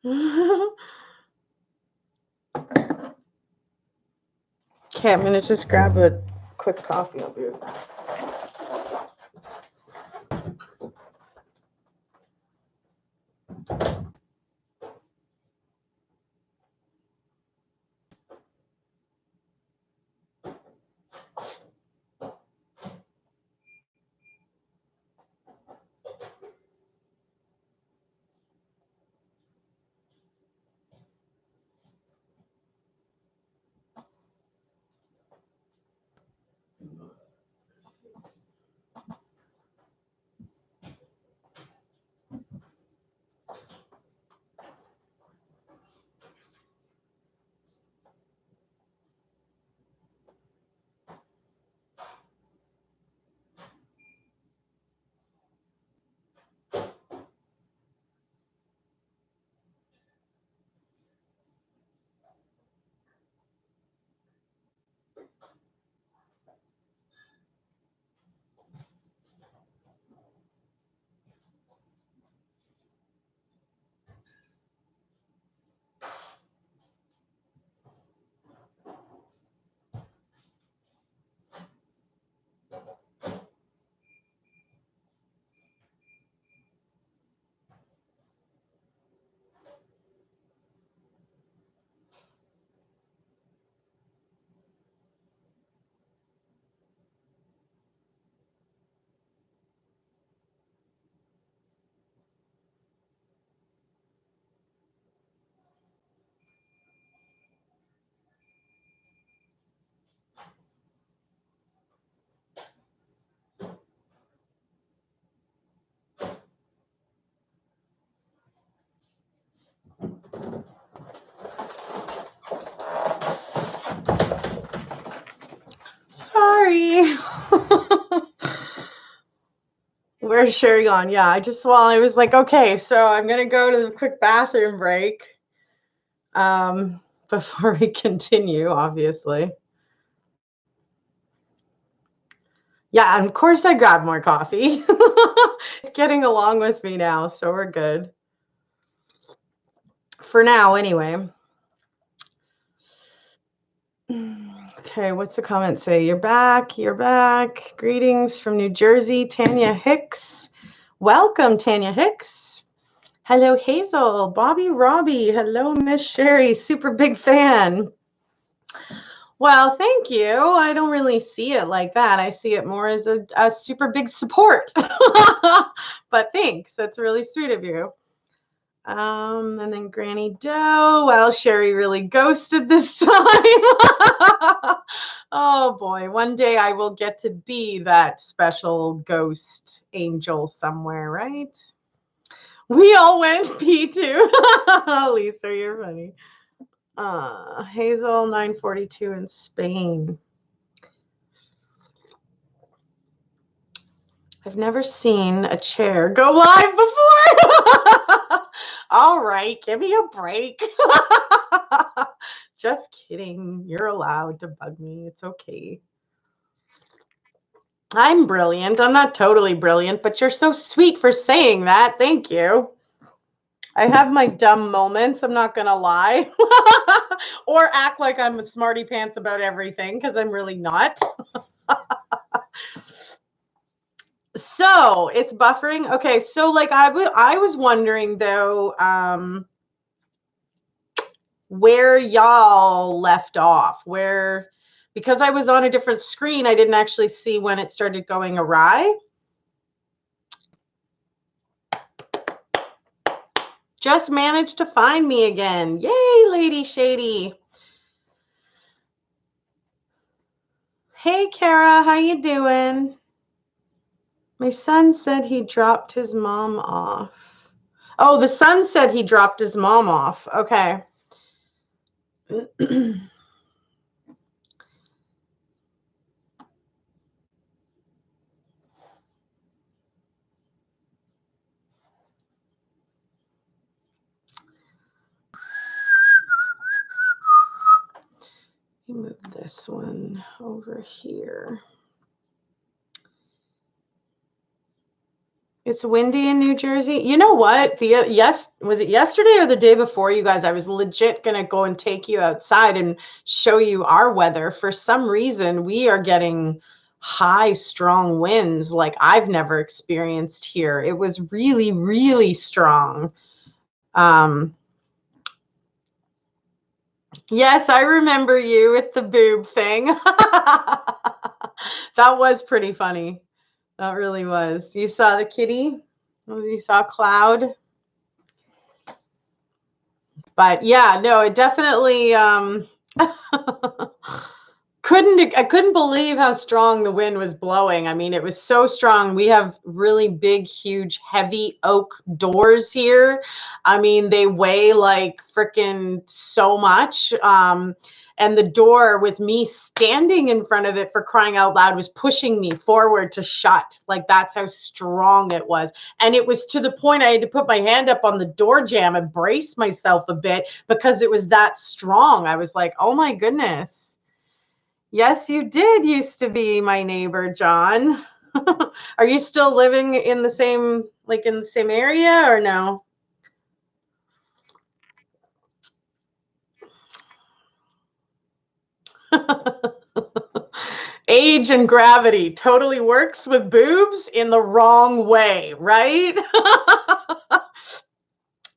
Okay, I'm gonna just grab a quick coffee. I'll be right back. Sorry. Where's Sherry gone? Yeah, I was like, okay, so I'm gonna go to the quick bathroom break. Before we continue, obviously. Yeah, and of course I grabbed more coffee. It's getting along with me now, so we're good. For now, anyway. Okay, what's the comment say? You're back. You're back. Greetings from New Jersey, Tanya Hicks. Welcome, Tanya Hicks. Hello, Hazel. Bobby Robbie. Hello, Miss Sherry. Super big fan. Well, thank you. I don't really see it like that. I see it more as a super big support. But thanks. That's really sweet of you. And then Granny Doe. Well, Sherry really ghosted this time. Oh boy, one day I will get to be that special ghost angel somewhere, right? We all went P2. Lisa, you're funny. Hazel 942 in Spain. I've never seen a chair go live before. All right, give me a break. Just kidding. You're allowed to bug me. It's okay. I'm brilliant. I'm not totally brilliant, but you're so sweet for saying that. Thank you. I have my dumb moments. I'm not going to lie. Or act like I'm a smarty pants about everything because I'm really not. So it's buffering. Okay, so like I was wondering though, where y'all left off, because I was on a different screen, I didn't actually see when it started going awry. Just managed to find me again. Yay, Lady Shady. Hey, Kara, how you doing? My son said he dropped his mom off. Oh, the son said he dropped his mom off. Okay. Let me move this one over here. It's windy in New Jersey. You know what? Was it yesterday or the day before, you guys? I was legit gonna go and take you outside and show you our weather. For some reason, we are getting high, strong winds like I've never experienced here. It was really, really strong. Um, yes, I remember you with the boob thing. That was pretty funny. That really was. You saw the kitty? You saw Cloud? But yeah, no, it definitely I couldn't believe how strong the wind was blowing. I mean, it was so strong. We have really big, huge, heavy oak doors here. I mean, they weigh like freaking so much. And the door, with me standing in front of it, for crying out loud, was pushing me forward to shut. Like, that's how strong it was. And it was to the point I had to put my hand up on the door jamb and brace myself a bit because it was that strong. I was like, oh my goodness. Yes, you did used to be my neighbor, John. Are you still living in the same, like in the same area, or no? Age and gravity totally works with boobs in the wrong way, right?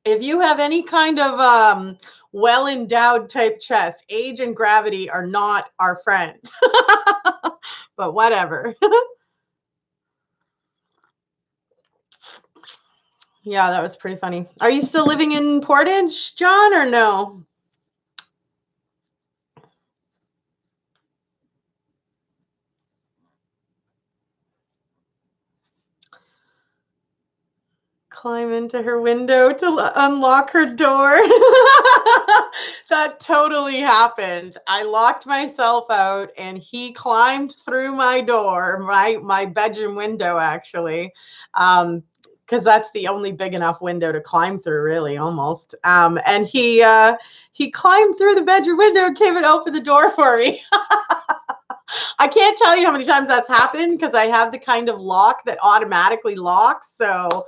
If you have any kind of well-endowed type chest, age and gravity are not our friend. But whatever. Yeah, that was pretty funny. Are you still living in Portage, John, or no? Climb into her window to unlock her door. That totally happened. I locked myself out and he climbed through my door, my bedroom window, actually. Because that's the only big enough window to climb through, really, almost. And he climbed through the bedroom window and came and opened the door for me. I can't tell you how many times that's happened because I have the kind of lock that automatically locks. So,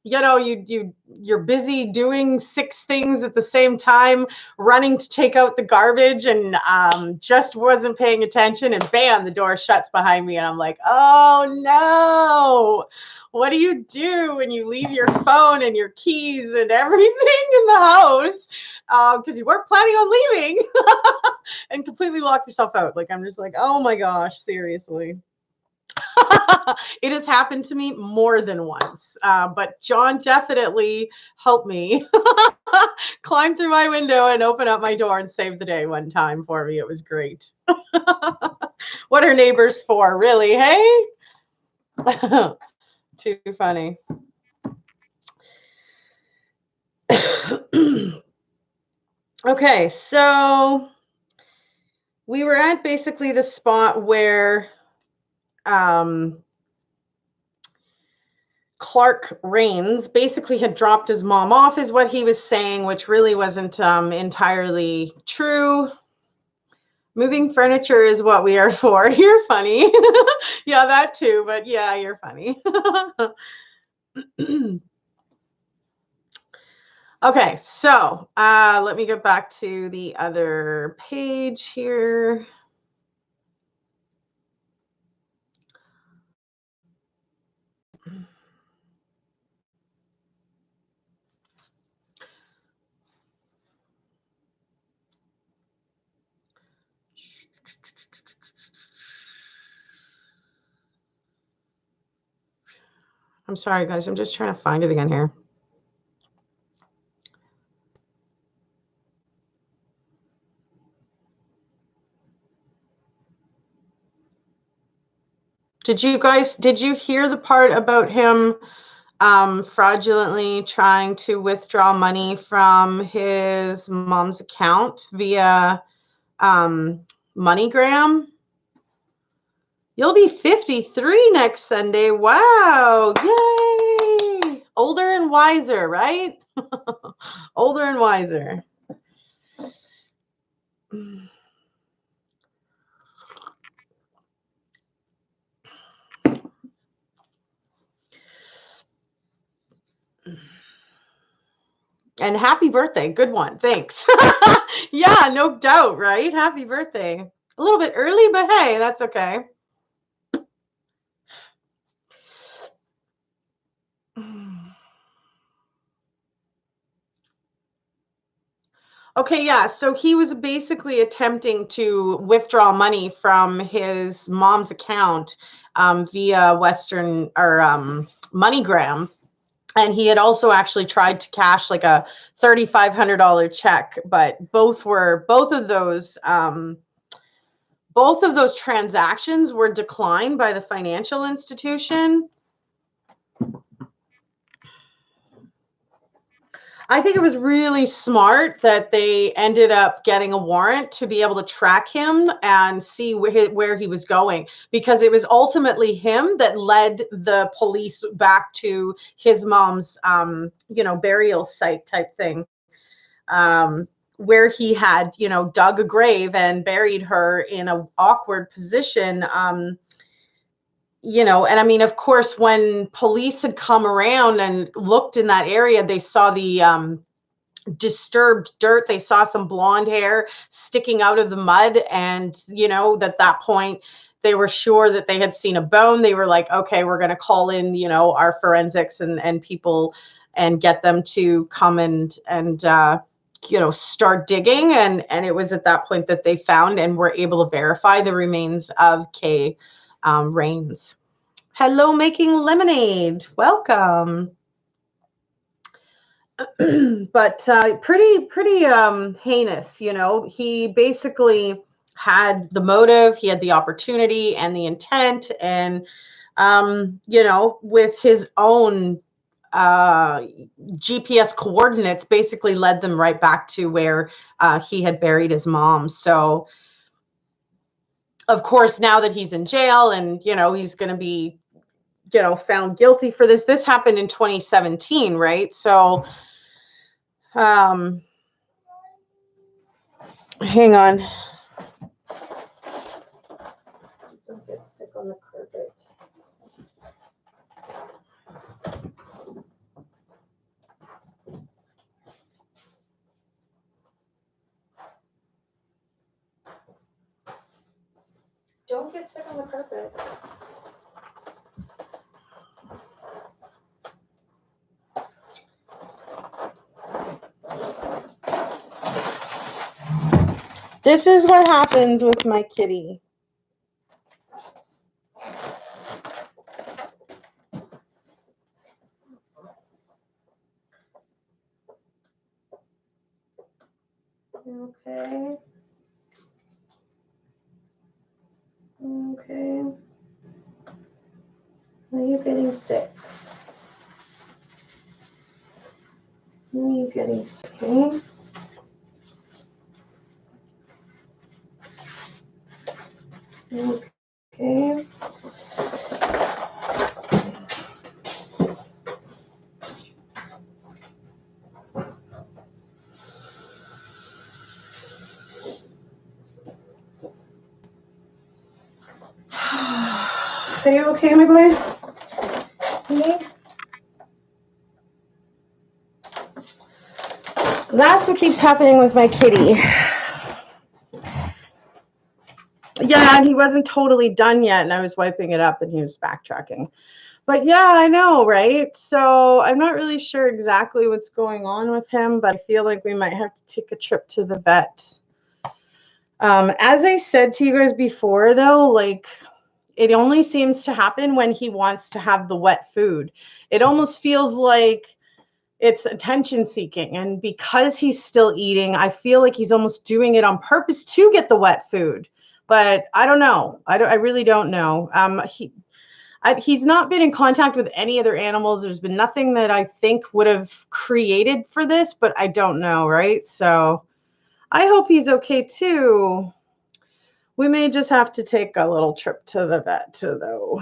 you're busy doing six things at the same time, running to take out the garbage, and just wasn't paying attention, and bam, the door shuts behind me, and I'm like, oh no. What do you do when you leave your phone and your keys and everything in the house because you weren't planning on leaving? And completely lock yourself out. Like, I'm just like, oh my gosh, seriously. It has happened to me more than once. But John definitely helped me climb through my window and open up my door and save the day one time for me. It was great. What are neighbors for, really? Hey? Too funny. Okay, so we were at basically the spot where Clark Rains basically had dropped his mom off, is what he was saying, which really wasn't entirely true. Moving furniture is what we are for. You're funny. Yeah, that too, but yeah, you're funny. Okay, so let me get back to the other page here. I'm sorry, guys. I'm just trying to find it again here. Did you hear the part about him fraudulently trying to withdraw money from his mom's account via MoneyGram? You'll be 53 next Sunday. Wow. Yay. Older and wiser, right? Older and wiser. And happy birthday. Good one. Thanks. Yeah, no doubt, right? Happy birthday. A little bit early, but hey, that's okay. Okay, yeah. So he was basically attempting to withdraw money from his mom's account via Western or MoneyGram. And he had also actually tried to cash like a $3,500 check, but both of those transactions were declined by the financial institution. I think it was really smart that they ended up getting a warrant to be able to track him and see where he was going, because it was ultimately him that led the police back to his mom's, burial site type thing, where he had, dug a grave and buried her in an awkward position. And I mean, of course, when police had come around and looked in that area, they saw the disturbed dirt. They saw some blonde hair sticking out of the mud. And, at that point, they were sure that they had seen a bone. They were like, okay, we're going to call in, our forensics and people and get them to come and start digging. And it was at that point that they found and were able to verify the remains of Kay Rains. Hello, Making Lemonade. Welcome. But pretty heinous. He basically had the motive, he had the opportunity and the intent, and with his own GPS coordinates, basically led them right back to where he had buried his mom. So of course, now that he's in jail and he's going to be found guilty for this. This happened in 2017, right? So hang on. Don't get sick on the carpet. Don't get sick on the carpet. This is what happens with my kitty. Okay. Okay. Are you getting sick? Are you getting sick? Okay. Okay. Are you okay, my boy? Okay. That's what keeps happening with my kitty. Yeah, and he wasn't totally done yet, and I was wiping it up, and he was backtracking. But yeah, I know, right? So I'm not really sure exactly what's going on with him, but I feel like we might have to take a trip to the vet. As I said to you guys before, though, like, it only seems to happen when he wants to have the wet food. It almost feels like it's attention seeking. And because he's still eating, I feel like he's almost doing it on purpose to get the wet food. But I don't know. I really don't know. He's not been in contact with any other animals. There's been nothing that I think would have created for this, but I don't know, right? So I hope he's okay too. We may just have to take a little trip to the vet, though.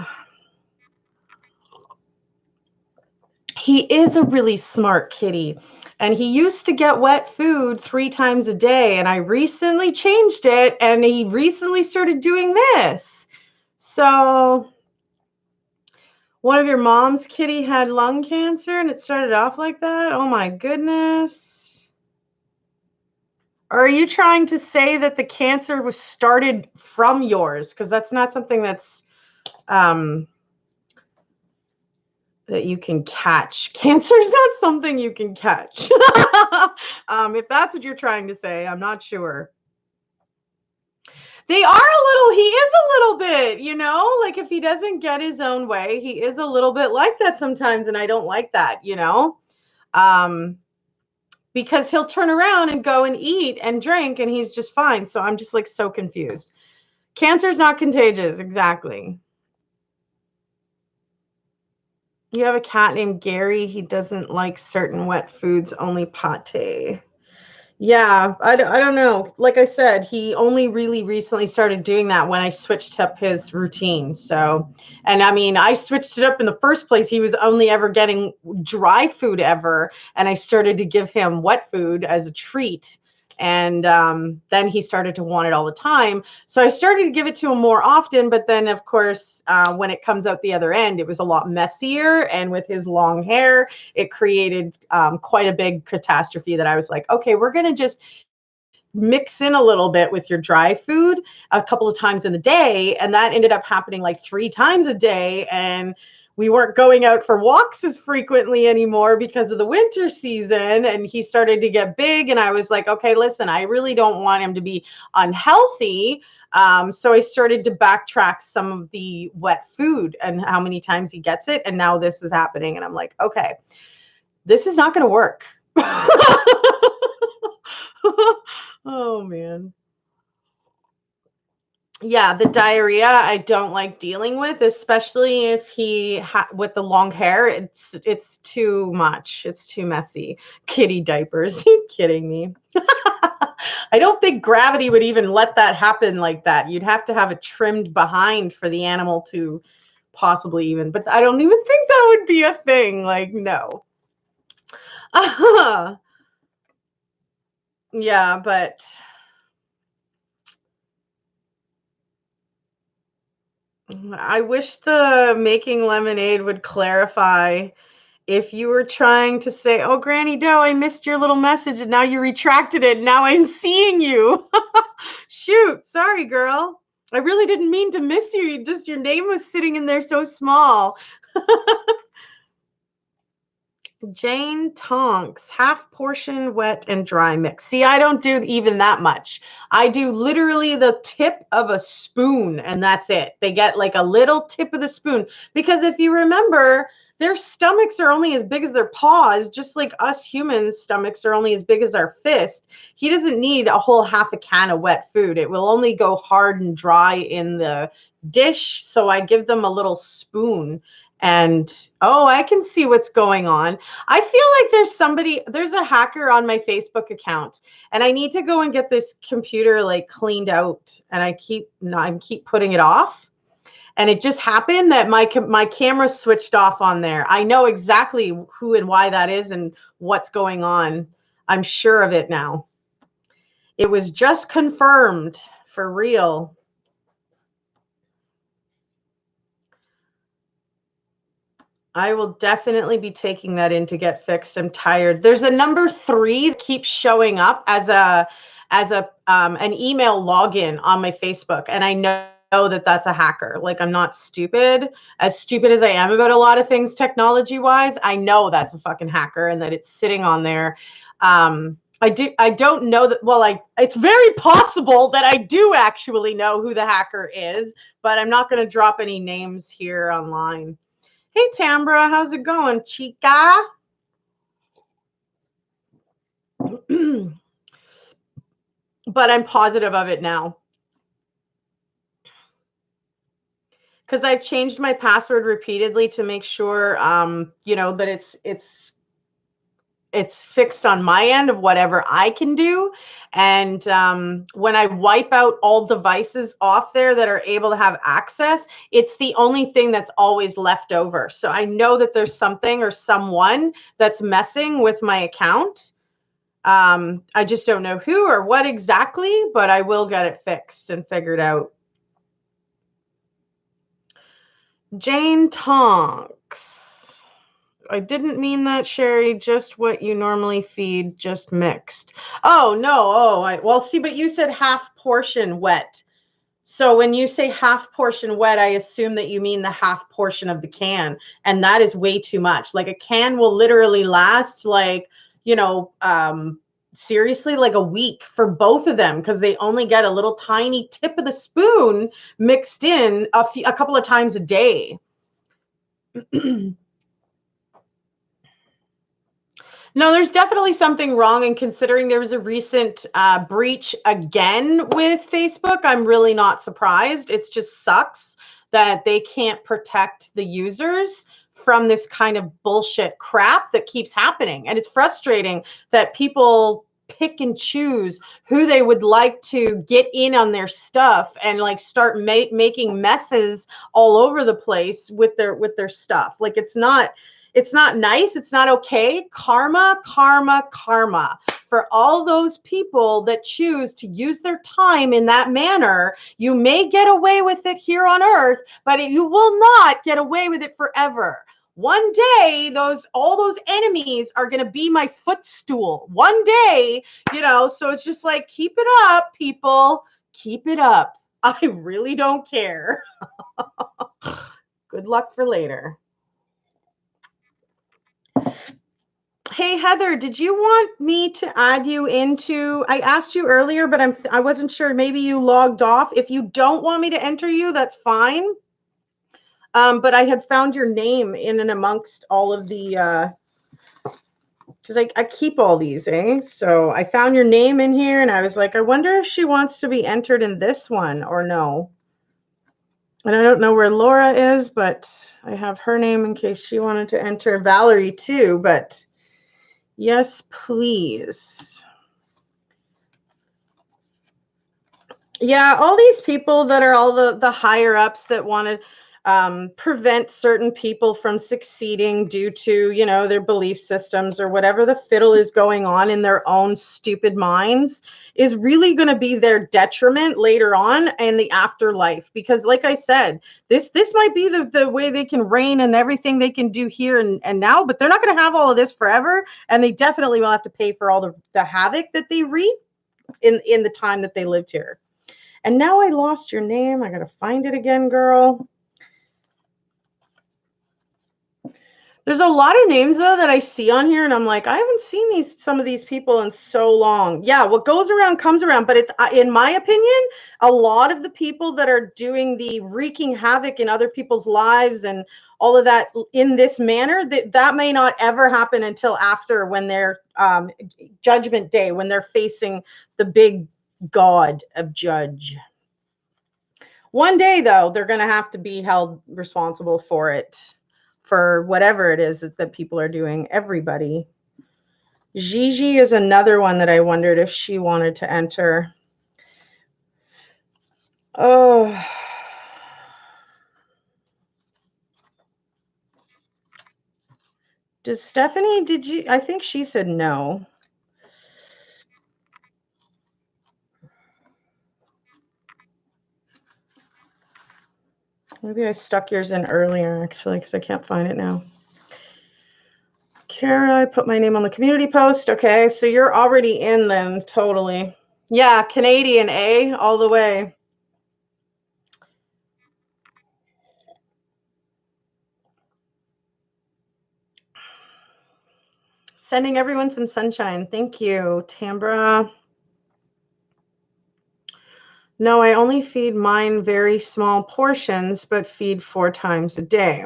He is a really smart kitty, and he used to get wet food 3 times a day, and I recently changed it, and he recently started doing this. So One of your mom's kitty had lung cancer and it started off like that? Oh my goodness. Or are you trying to say that the cancer was started from yours? Because that's not something that's um, that you can catch. Cancer's not something you can catch. If that's what you're trying to say, I'm not sure. They are a little, he is a little bit, like if he doesn't get his own way, he is a little bit like that sometimes. And I don't like that, um, because he'll turn around and go and eat and drink and he's just fine. So I'm just like so confused. Cancer's not contagious. Exactly. You have a cat named Gary. He doesn't like certain wet foods, only pate. Yeah, I don't know. Like I said, he only really recently started doing that when I switched up his routine. So, and I mean, I switched it up in the first place. He was only ever getting dry food ever. And I started to give him wet food as a treat. And then he started to want it all the time. So I started to give it to him more often. But then, of course, when it comes out the other end, it was a lot messier. And with his long hair, it created quite a big catastrophe that I was like, okay, we're going to just mix in a little bit with your dry food a couple of times in the day. And that ended up happening like 3 times a day. And we weren't going out for walks as frequently anymore because of the winter season. And he started to get big. And I was like, okay, listen, I really don't want him to be unhealthy. So I started to backtrack some of the wet food and how many times he gets it. And now this is happening. And I'm like, okay, this is not going to work. Oh man. Yeah, the diarrhea I don't like dealing with, especially if with the long hair. It's too much. It's too messy. Kitty diapers. You kidding me? I don't think gravity would even let that happen like that. You'd have to have it trimmed behind for the animal to possibly even. But I don't even think that would be a thing. Like no. Yeah, but I wish the making lemonade would clarify if you were trying to say, "Oh, Granny Doe, I missed your little message and now you retracted it. Now I'm seeing you." Shoot, sorry, girl. I really didn't mean to miss you. Your name was sitting in there so small. Jane Tonks, half portion wet and dry mix. See, I don't do even that much. I do literally the tip of a spoon and that's it. They get like a little tip of the spoon because if you remember, their stomachs are only as big as their paws, just like us humans' stomachs are only as big as our fist. He doesn't need a whole half a can of wet food. It will only go hard and dry in the dish. So I give them a little spoon and oh, I can see what's going on. I feel like there's a hacker on my Facebook account, and I need to go and get this computer like cleaned out. And I keep putting it off, and it just happened that my camera switched off on there. I know exactly who and why that is and what's going on. I'm sure of it now. It was just confirmed for real. I will definitely be taking that in to get fixed. I'm tired. There's a number 3 that keeps showing up as a an email login on my Facebook, and I know that that's a hacker. Like I'm not stupid. As stupid as I am about a lot of things technology wise, I know that's a fucking hacker and that it's sitting on there. I don't know that. Well, it's very possible that I do actually know who the hacker is, but I'm not going to drop any names here online. Hey, Tambra, how's it going, chica? But I'm positive of it now because I've changed my password repeatedly to make sure, that it's fixed on my end of whatever I can do. And when I wipe out all devices off there that are able to have access, it's the only thing that's always left over. So I know that there's something or someone that's messing with my account. I just don't know who or what exactly, but I will get it fixed and figured out. Jane Tonks. I didn't mean that, Sherry. Just what you normally feed, just mixed. Oh, no. Oh, well, see, but you said half portion wet. So when you say half portion wet, I assume that you mean the half portion of the can. And that is way too much. Like a can will literally last like, seriously, like a week for both of them because they only get a little tiny tip of the spoon mixed in a couple of times a day. No, there's definitely something wrong. And considering there was a recent breach again with Facebook, I'm really not surprised. It just sucks that they can't protect the users from this kind of bullshit crap that keeps happening. And it's frustrating that people pick and choose who they would like to get in on their stuff and like start making messes all over the place with their stuff. Like it's not nice. It's not okay. Karma, karma, karma. For all those people that choose to use their time in that manner, you may get away with it here on earth, but you will not get away with it forever. One day, all those enemies are going to be my footstool. One day, so it's just like, keep it up, people. Keep it up. I really don't care. Good luck for later. Hey, Heather, did you want me to add you into, I asked you earlier, but I wasn't sure. Maybe you logged off. If you don't want me to enter you, that's fine. But I had found your name in and amongst all of the, because I keep all these, eh? So I found your name in here and I was like, I wonder if she wants to be entered in this one or no. And I don't know where Laura is, but I have her name in case she wanted to enter. Valerie too, but yes, please. Yeah, all these people that are all the higher ups that want to prevent certain people from succeeding due to, their belief systems or whatever the fiddle is going on in their own stupid minds is really going to be their detriment later on in the afterlife. Because like I said, this might be the way they can reign and everything they can do here and now, but they're not going to have all of this forever. And they definitely will have to pay for all the havoc that they reap in the time that they lived here. And now I lost your name. I got to find it again, girl. There's a lot of names, though, that I see on here, and I'm like, I haven't seen some of these people in so long. Yeah, what goes around comes around. But it's, in my opinion, a lot of the people that are doing the wreaking havoc in other people's lives and all of that in this manner, that may not ever happen until after, when they're judgment day, when they're facing the big God of judge. One day, though, they're going to have to be held responsible for it, for whatever it is that people are doing. Everybody. Gigi is another one that I wondered if she wanted to enter. Oh. Did Stephanie, I think she said no. Maybe I stuck yours in earlier, actually, because I can't find it now. Kara, I put my name on the community post. Okay, so you're already in then, totally. Yeah, Canadian, eh? All the way. Sending everyone some sunshine. Thank you, Tambra. No, I only feed mine very small portions, but feed 4 times a day.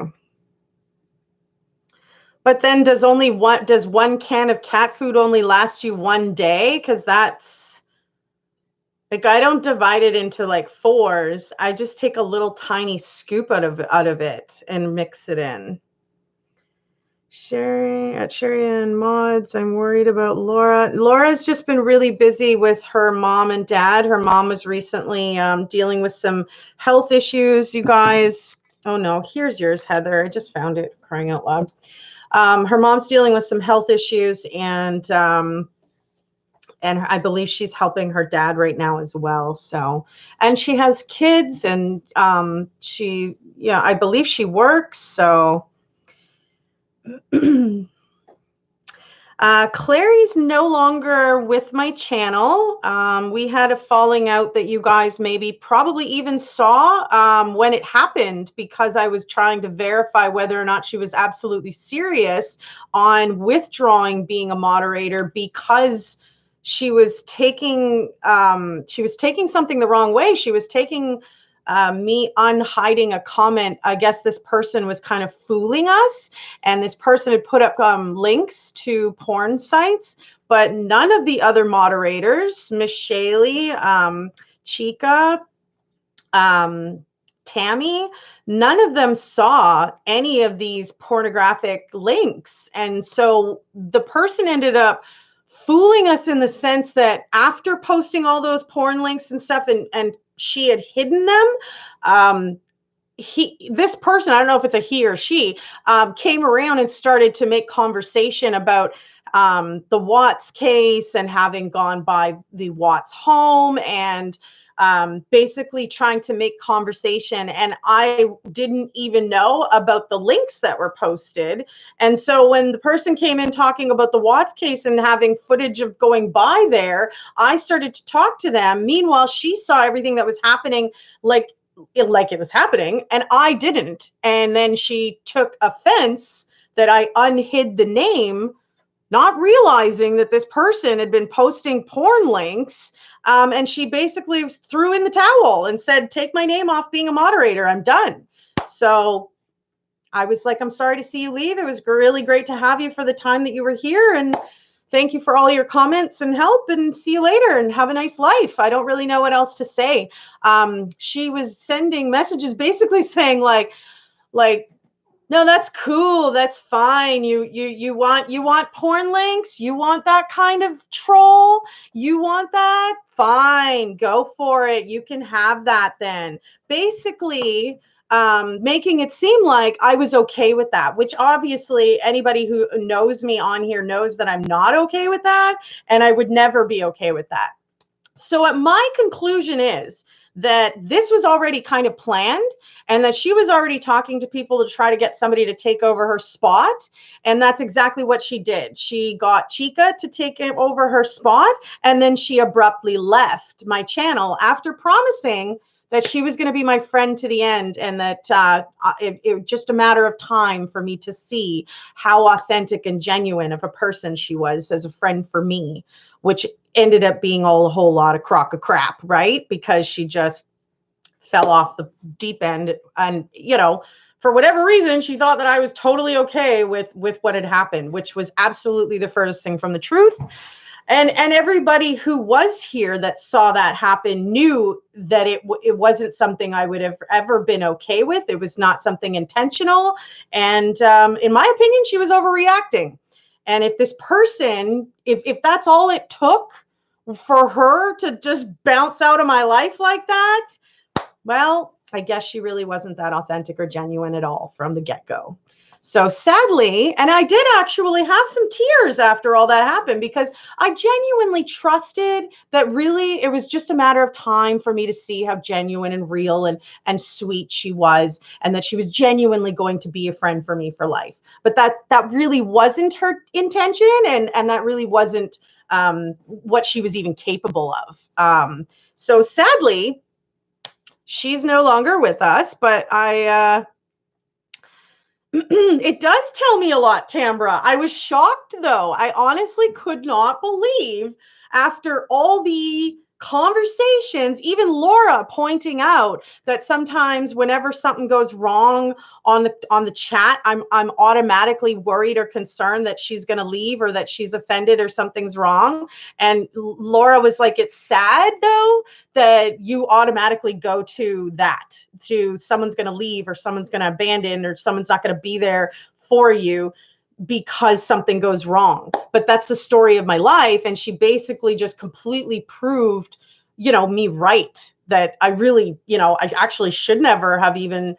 But then does one can of cat food only last you 1 day? Because that's like, I don't divide it into like 4s. I just take a little tiny scoop out of it and mix it in. Sherry and Mods, I'm worried about Laura. Laura's just been really busy with her mom and dad. Her mom was recently dealing with some health issues, you guys. Oh no, here's yours, Heather. I just found it, crying out loud. Her mom's dealing with some health issues, and I believe she's helping her dad right now as well. So, and she has kids, and she yeah, I believe she works. So Clary's no longer with my channel. We had a falling out that you guys maybe probably even saw when it happened, because I was trying to verify whether or not she was absolutely serious on withdrawing being a moderator, because she was taking something the wrong way. She was taking me unhiding a comment. I guess this person was kind of fooling us, and this person had put up links to porn sites, but none of the other moderators, Miss Shaylee, Chica, Tammy, none of them saw any of these pornographic links. And so the person ended up fooling us in the sense that after posting all those porn links and stuff, and she had hidden them, this person, I don't know if it's a he or she, came around and started to make conversation about the Watts case and having gone by the Watts home, and basically trying to make conversation. And I didn't even know about the links that were posted. And so when the person came in talking about the Watts case and having footage of going by there, I started to talk to them. Meanwhile, she saw everything that was happening like it was happening, and I didn't. And then she took offense that I unhid the name, not realizing that this person had been posting porn links. And she basically threw in the towel and said, take my name off being a moderator. I'm done. So I was like, I'm sorry to see you leave. It was really great to have you for the time that you were here. And thank you for all your comments and help, and see you later and have a nice life. I don't really know what else to say. She was sending messages basically saying like, no, that's cool. That's fine. You want porn links? You want that kind of troll? You want that? Fine, go for it. You can have that then. Basically, making it seem like I was okay with that, which obviously anybody who knows me on here knows that I'm not okay with that, and I would never be okay with that. So my conclusion is that this was already kind of planned, and that she was already talking to people to try to get somebody to take over her spot. And that's exactly what she did. She got Chica to take over her spot, and then she abruptly left my channel after promising that she was going to be my friend to the end, and that it was just a matter of time for me to see how authentic and genuine of a person she was as a friend for me, which ended up being a whole lot of crock of crap, right? Because she just fell off the deep end, and for whatever reason, she thought that I was totally okay with what had happened, which was absolutely the furthest thing from the truth. And everybody who was here that saw that happen knew that it wasn't something I would have ever been okay with. It was not something intentional. And in my opinion, she was overreacting. And if this person, if that's all it took for her to just bounce out of my life like that, well, I guess she really wasn't that authentic or genuine at all from the get-go. So sadly, and I did actually have some tears after all that happened, because I genuinely trusted that really it was just a matter of time for me to see how genuine and real and sweet she was, and that she was genuinely going to be a friend for me for life. But that really wasn't her intention, and that really wasn't what she was even capable of. So sadly, she's no longer with us, but it does tell me a lot, Tambra. I was shocked, though. I honestly could not believe, after all the conversations, even Laura pointing out that sometimes whenever something goes wrong on the chat, I'm automatically worried or concerned that she's going to leave, or that she's offended or something's wrong. And Laura was like, it's sad, though, that you automatically go to someone's going to leave, or someone's going to abandon, or someone's not going to be there for you because something goes wrong. But that's the story of my life. And she basically just completely proved, me right, that I really, I actually should never have even,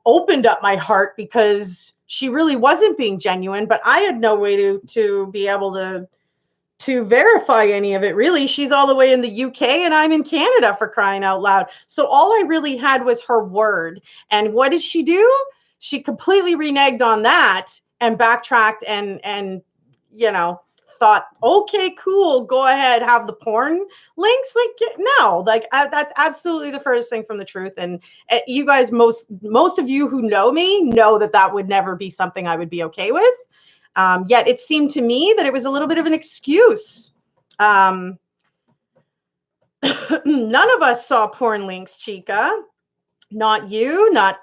opened up my heart, because she really wasn't being genuine, but I had no way to be able to to verify any of it. Really, she's all the way in the UK and I'm in Canada, for crying out loud. So all I really had was her word. And what did she do? She completely reneged on that and backtracked and you know, thought, okay, cool, go ahead, have the porn links. Like, no, like that's absolutely the furthest thing from the truth. And you guys, most of you who know me know that that would never be something I would be okay with. Yet it seemed to me that it was a little bit of an excuse. None of us saw porn links, Chica. Not you, not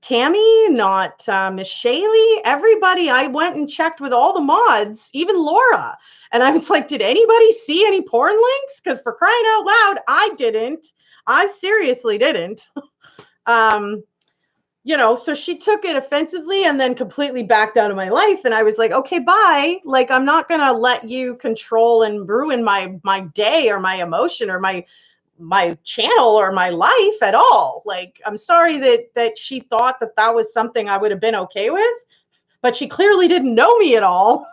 Tammy, not Miss Shaylee. Everybody, I went and checked with all the mods, even Laura. And I was like, did anybody see any porn links? Because for crying out loud, I didn't. I seriously didn't. You know, so she took it offensively and then completely backed out of my life. And I was like, okay, bye. Like, I'm not going to let you control and ruin my day or my emotion or my channel or my life at all. Like, I'm sorry that she thought that that was something I would have been okay with, but she clearly didn't know me at all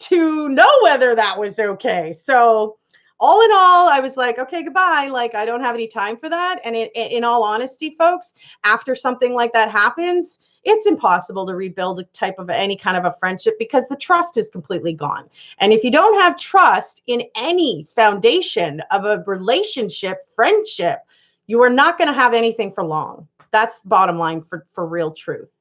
to know whether that was okay. So all in all, I was like, okay, goodbye. Like, I don't have any time for that. And in all honesty, folks, after something like that happens, it's impossible to rebuild a type of any kind of a friendship because the trust is completely gone. And if you don't have trust in any foundation of a relationship, friendship, you are not going to have anything for long. That's bottom line for real truth.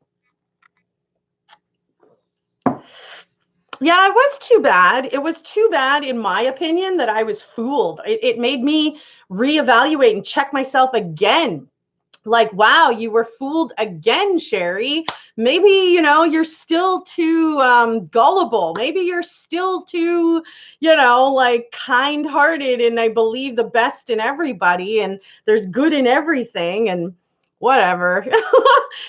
Yeah, it was too bad. It was too bad, in my opinion, that I was fooled. It made me reevaluate and check myself again. Like, wow, you were fooled again, Sherry. Maybe, you know, you're still too gullible. Maybe you're still too, you know, like kind-hearted and I believe the best in everybody and there's good in everything and whatever.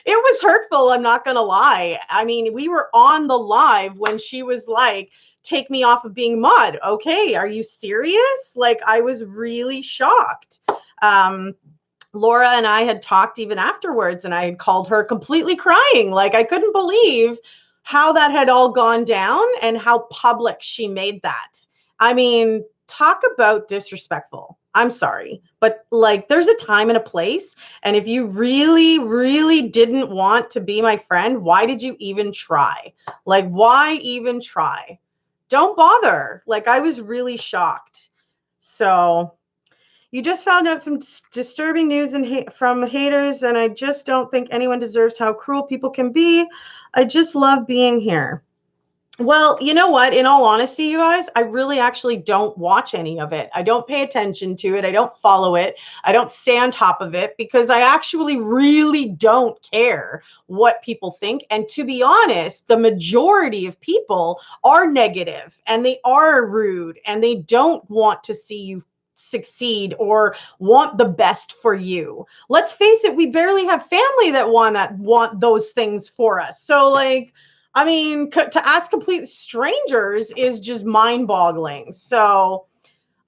It was hurtful, I'm not gonna lie. I mean, we were on the live when she was like, take me off of being mod. Okay, are you serious? Like, I was really shocked. Laura and I had talked even afterwards and I had called her completely crying. Like, I couldn't believe how that had all gone down and how public she made that. I mean, talk about disrespectful. I'm sorry, but like, there's a time and a place. And if you really, really didn't want to be my friend, why did you even try? Like, why even try? Don't bother. Like, I was really shocked. So you just found out some disturbing news from haters, and I just don't think anyone deserves how cruel people can be. I just love being here. Well, you know what? In all honesty, you guys, I really actually don't watch any of it. I don't pay attention to it. I don't follow it. I don't stay on top of it because I actually really don't care what people think. And to be honest, the majority of people are negative and they are rude and they don't want to see you succeed or want the best for you. Let's face it, we barely have family that want those things for us. So like, I mean, to ask complete strangers is just mind-boggling. So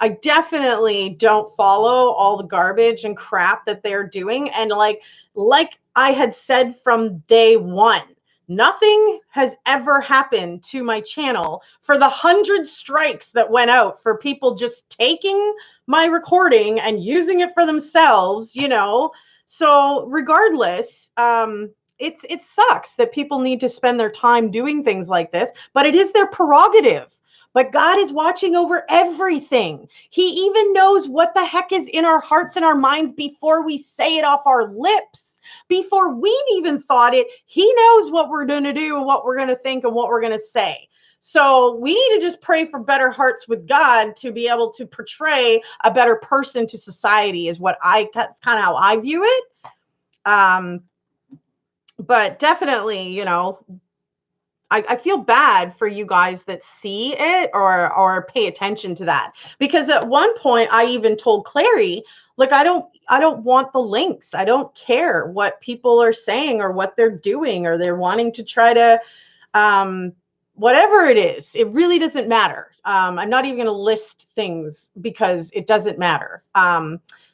I definitely don't follow all the garbage and crap that they're doing. And like I had said from day one, nothing has ever happened to my channel for the 100 strikes that went out for people just taking my recording and using it for themselves, you know. So regardless, it sucks that people need to spend their time doing things like this, but it is their prerogative. But God is watching over everything. He even knows what the heck is in our hearts and our minds before we say it off our lips. Before we've even thought it, he knows what we're going to do and what we're going to think and what we're going to say. So we need to just pray for better hearts with God to be able to portray a better person to society is that's kind of how I view it. But definitely, you know, I feel bad for you guys that see it or pay attention to that. Because at one point I even told Clary, like, I don't want the links. I don't care what people are saying or what they're doing or they're wanting to try to whatever it is. It really doesn't matter. I'm not even going to list things because it doesn't matter.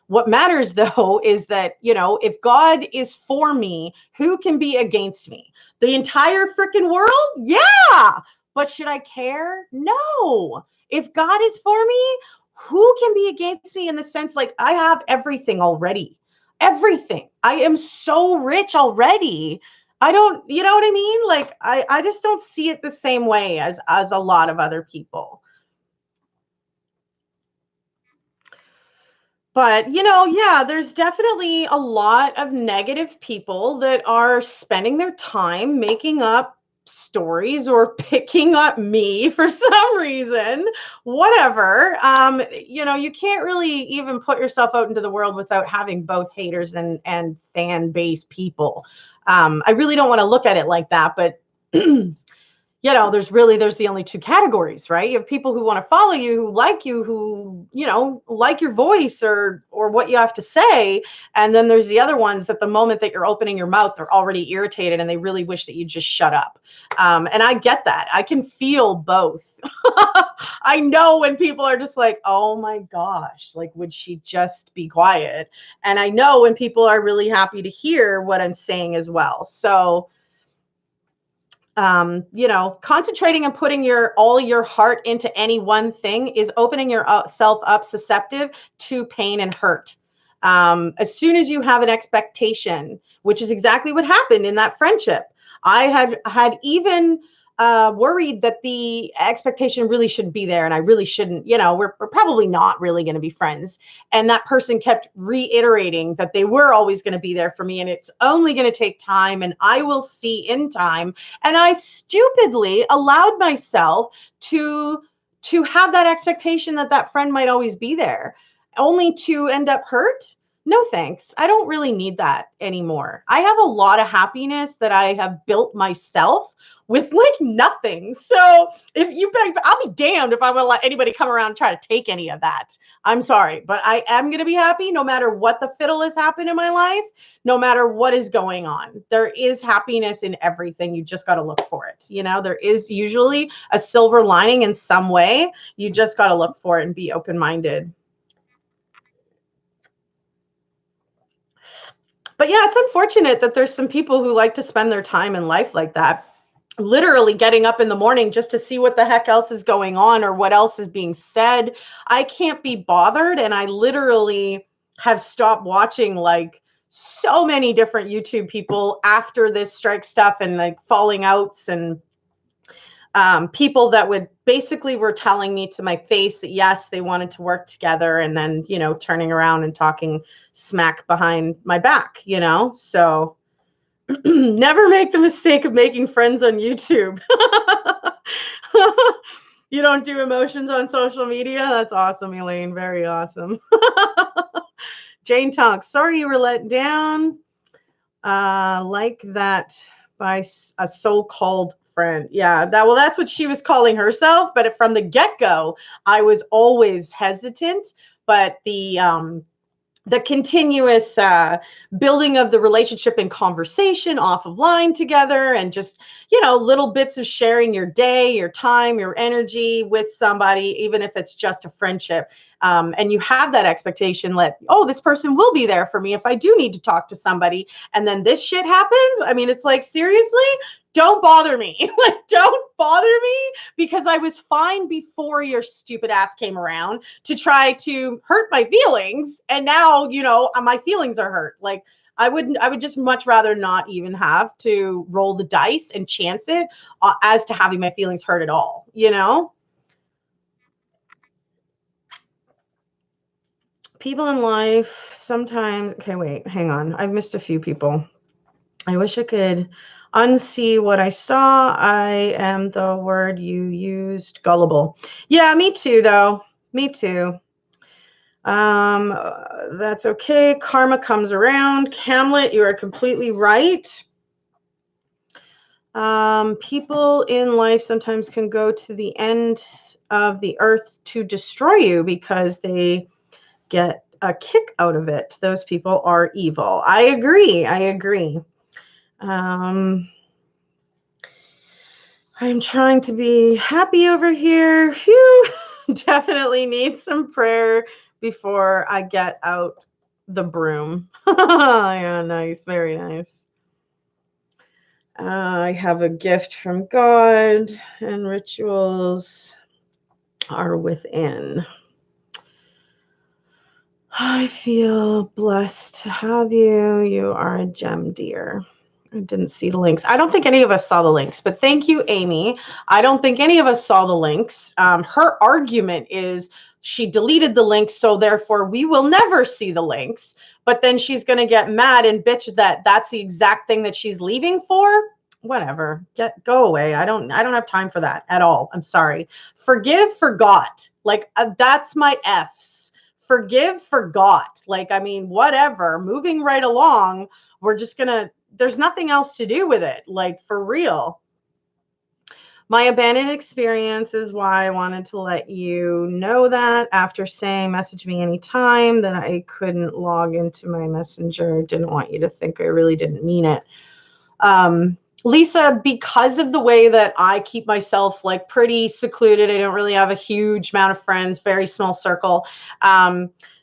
What matters though is that, you know, if God is for me, who can be against me? The entire freaking world? Yeah. But should I care? No. If God is for me, who can be against me in the sense like I have everything already? Everything. I am so rich already. I don't, you know what I mean? Like I just don't see it the same way as a lot of other people. But, yeah, there's definitely a lot of negative people that are spending their time making up stories or picking up me for some reason, whatever. You can't really even put yourself out into the world without having both haters and fan base people. I really don't want to look at it like that, but there's the only two categories, right? You have people who want to follow you, who, like your voice or what you have to say. And then there's the other ones that the moment that you're opening your mouth, they're already irritated and they really wish that you just shut up. And I get that. I can feel both. I know when people are just like, oh my gosh, like, would she just be quiet? And I know when people are really happy to hear what I'm saying as well. So, concentrating and putting all your heart into any one thing is opening yourself up susceptible to pain and hurt. As soon as you have an expectation, which is exactly what happened in that friendship, I had even worried that the expectation really shouldn't be there and I really shouldn't, we're probably not really going to be friends. And that person kept reiterating that they were always going to be there for me and it's only going to take time and I will see in time. And I stupidly allowed myself to have that expectation that that friend might always be there, only to end up hurt. No thanks. I don't really need that anymore. I have a lot of happiness that I have built myself with like nothing. So I'll be damned if I'm gonna let anybody come around and try to take any of that. I'm sorry, but I am gonna be happy no matter what the fiddle has happened in my life, no matter what is going on. There is happiness in everything. You just got to look for it. There is usually a silver lining in some way. You just got to look for it and be open-minded. But yeah, it's unfortunate that there's some people who like to spend their time in life like that, literally getting up in the morning just to see what the heck else is going on or what else is being said. I can't be bothered. And I literally have stopped watching like so many different YouTube people after this strike stuff and like falling outs and people that would basically were telling me to my face that yes, they wanted to work together and then, turning around and talking smack behind my back, so never make the mistake of making friends on YouTube. You don't do emotions on social media? That's awesome, Elaine. Very awesome. Jane Tonk, sorry you were let down like that by a so-called friend. Yeah, that's what she was calling herself. But from the get-go, I was always hesitant. But the continuous building of the relationship and conversation off of line together and just, little bits of sharing your day, your time, your energy with somebody, even if it's just a friendship. And you have that expectation this person will be there for me if I do need to talk to somebody. And then this shit happens. I mean, it's like, seriously, don't bother me. Like, don't bother me because I was fine before your stupid ass came around to try to hurt my feelings. And now, my feelings are hurt. Like, I would just much rather not even have to roll the dice and chance it as to having my feelings hurt at all, People in life sometimes, okay, wait, hang on. I've missed a few people. I wish I could unsee what I saw. I am the word you used, gullible. Yeah, me too, though. Me too. That's okay. Karma comes around. Camlet, you are completely right. People in life sometimes can go to the end of the earth to destroy you because they get a kick out of it. Those people are evil. I agree. I'm trying to be happy over here. Phew. Definitely need some prayer before I get out the broom. Yeah, nice. Very nice. I have a gift from God, and rituals are within. I feel blessed to have you. You are a gem, dear. I didn't see the links. I don't think any of us saw the links, but thank you, Amy. I don't think any of us saw the links. Her argument is she deleted the links, so therefore we will never see the links. But then she's going to get mad and bitch that that's the exact thing that she's leaving for. Whatever. Go away. I don't have time for that at all. I'm sorry. Forgive, forgot. Like that's my F's. Forgive, forgot. Like, I mean, whatever. Moving right along. We're just going to, there's nothing else to do with it. Like, for real. My abandoned experience is why I wanted to let you know that after saying message me anytime that I couldn't log into my messenger. Didn't want you to think I really didn't mean it. Lisa, because of the way that I keep myself like pretty secluded, I don't really have a huge amount of friends, very small circle.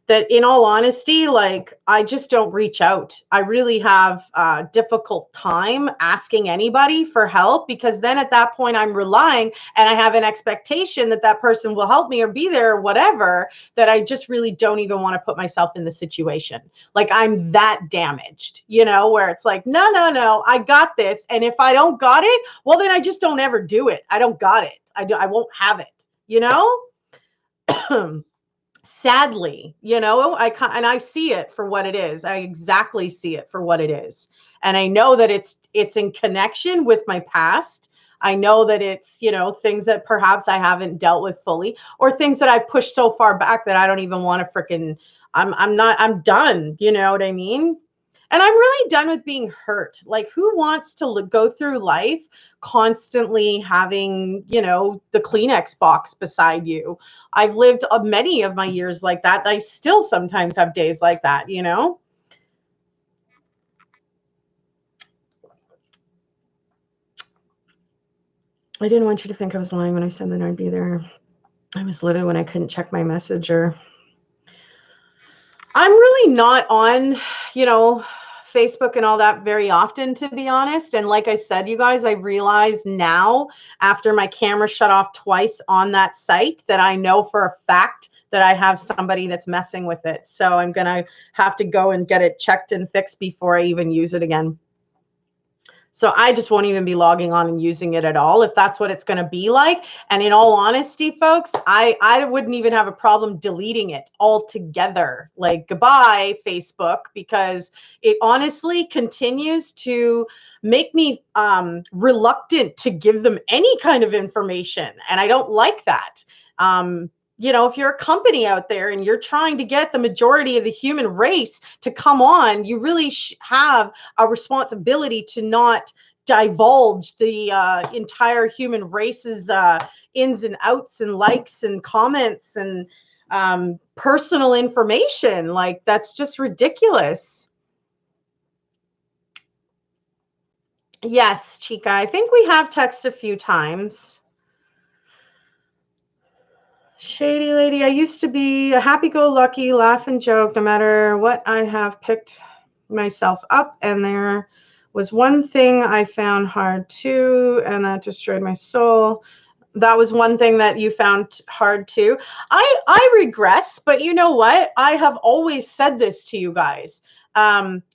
That in all honesty, like I just don't reach out. I really have a difficult time asking anybody for help because then at that point I'm relying and I have an expectation that that person will help me or be there or whatever, that I just really don't even want to put myself in the situation. Like I'm that damaged, you know, where it's like, no, I got this. And if I don't got it, well, then I just don't ever do it. I don't got it. I won't have it, you know? Sadly, you know, I see it for what it is. I exactly see it for what it is. And I know that it's in connection with my past. I know that it's, you know, things that perhaps I haven't dealt with fully or things that I pushed so far back that I don't even want to freaking, I'm done. You know what I mean? And I'm really done with being hurt. Like, who wants to go through life constantly having, you know, the Kleenex box beside you? I've lived many of my years like that. I still sometimes have days like that, you know? I didn't want you to think I was lying when I said that I'd be there. I was livid when I couldn't check my messenger. I'm really not on, you know, Facebook and all that very often, to be honest. And like I said, you guys, I realize now after my camera shut off twice on that site that I know for a fact that I have somebody that's messing with it. So I'm going to have to go and get it checked and fixed before I even use it again. So I just won't even be logging on and using it at all if that's what it's going to be like. And in all honesty, folks, I wouldn't even have a problem deleting it altogether. Like, goodbye, Facebook, because it honestly continues to make me reluctant to give them any kind of information. And I don't like that. You know, if you're a company out there and you're trying to get the majority of the human race to come on, you really have a responsibility to not divulge the entire human race's ins and outs and likes and comments and personal information. Like, that's just ridiculous. Yes, Chica, I think we have texted a few times. Shady lady, I used to be a happy-go-lucky, laugh and joke no matter what. I have picked myself up, and there was one thing I found hard too, and that destroyed my soul. That was one thing that you found hard too. I regress, but you know what? I have always said this to you guys.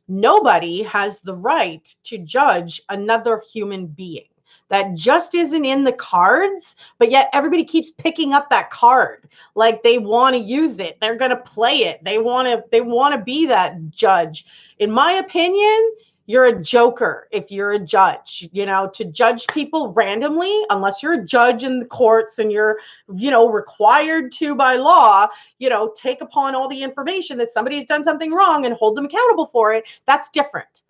Nobody has the right to judge another human being. That just isn't in the cards, but yet everybody keeps picking up that card like they want to use it. They're going to play it. They want to be that judge. In my opinion, you're a joker if you're a judge. You know, to judge people randomly, unless you're a judge in the courts and you're, you know, required to by law, you know, take upon all the information that somebody's done something wrong and hold them accountable for it. That's different.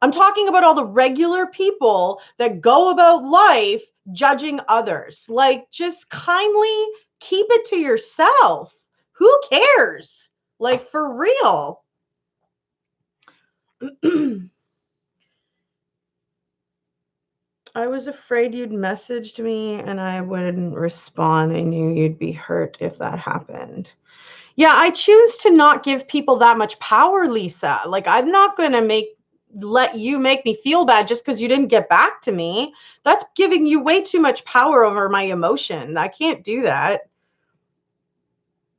I'm talking about all the regular people that go about life judging others. Like, just kindly keep it to yourself. Who cares? Like, for real. I was afraid you'd messaged me and I wouldn't respond. I knew you'd be hurt if that happened. Yeah, I choose to not give people that much power, Lisa. Like, I'm not going to make let you make me feel bad just because you didn't get back to me. That's giving you way too much power over my emotion. I can't do that.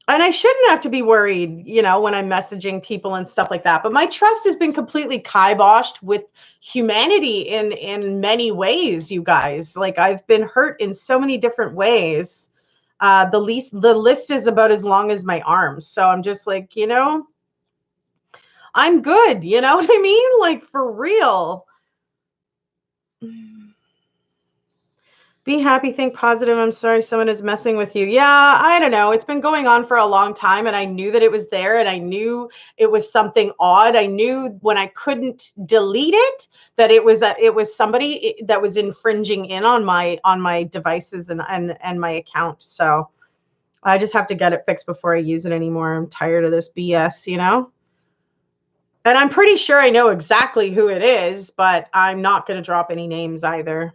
And I shouldn't have to be worried, when I'm messaging people and stuff like that. But my trust has been completely kiboshed with humanity in many ways, you guys. Like, I've been hurt in so many different ways. The list is about as long as my arms. So I'm just like, I'm good. You know what I mean? Like, for real. Be happy, think positive. I'm sorry someone is messing with you. Yeah, I don't know. It's been going on for a long time, and I knew that it was there, and I knew it was something odd. I knew when I couldn't delete it that it was somebody that was infringing in on my devices and my account. So I just have to get it fixed before I use it anymore. I'm tired of this BS. And I'm pretty sure I know exactly who it is, but I'm not going to drop any names either.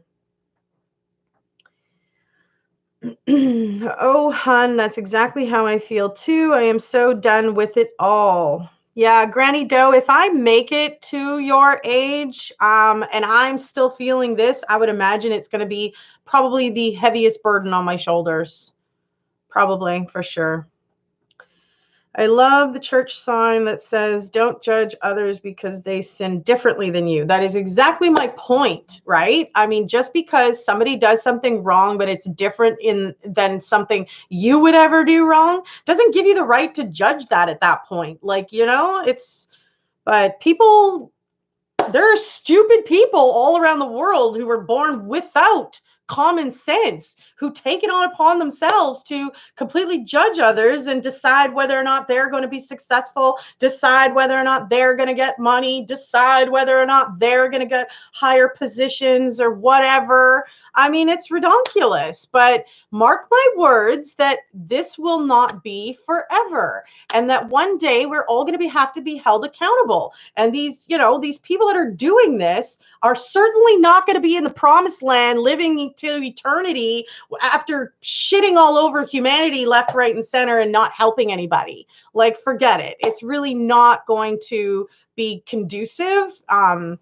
Oh, hun, that's exactly how I feel too. I am so done with it all. Yeah, Granny Doe, if I make it to your age, and I'm still feeling this, I would imagine it's going to be probably the heaviest burden on my shoulders. Probably, for sure. I love the church sign that says, don't judge others because they sin differently than you. That is exactly my point, right? I mean, just because somebody does something wrong, but it's different than something you would ever do wrong, doesn't give you the right to judge that at that point. Like, but people, there are stupid people all around the world who were born without common sense, who take it on upon themselves to completely judge others and decide whether or not they're going to be successful, decide whether or not they're going to get money, decide whether or not they're going to get higher positions or whatever. I mean, it's ridiculous, but mark my words that this will not be forever, and that one day we're all going to have to be held accountable. And these people that are doing this are certainly not going to be in the promised land living to eternity after shitting all over humanity left, right, and center and not helping anybody. Like, forget it. It's really not going to be conducive, to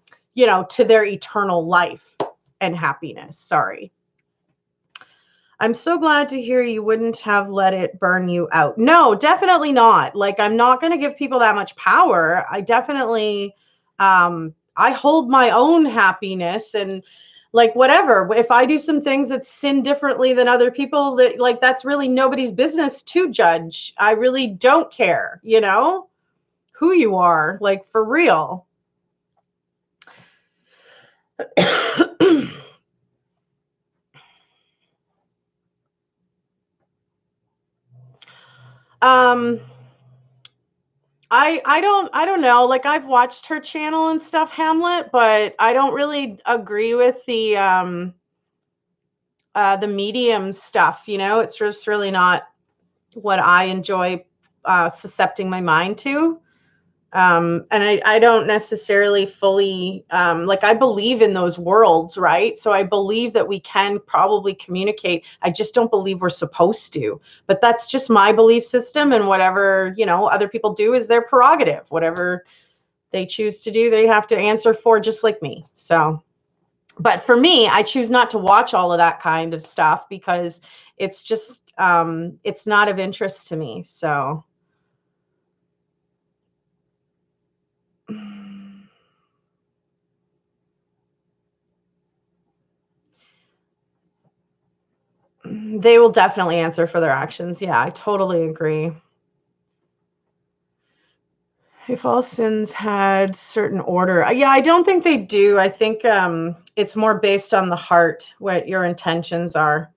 their eternal life and happiness. Sorry. I'm so glad to hear you wouldn't have let it burn you out. No, definitely not. Like, I'm not going to give people that much power. I definitely, I hold my own happiness, and like, whatever. If I do some things that sin differently than other people, that's really nobody's business to judge. I really don't care, who you are, like, for real. um I don't know. Like, I've watched her channel and stuff, Hamlet, but I don't really agree with the medium stuff, It's just really not what I enjoy suscepting my mind to. And I don't necessarily fully, like, I believe in those worlds, right? So I believe that we can probably communicate. I just don't believe we're supposed to. But that's just my belief system, and whatever, other people do is their prerogative. Whatever they choose to do, they have to answer for, just like me. So, but for me, I choose not to watch all of that kind of stuff because it's just, it's not of interest to me. So they will definitely answer for their actions. Yeah, I totally agree. If all sins had certain order. Yeah, I don't think they do. I think it's more based on the heart, what your intentions are.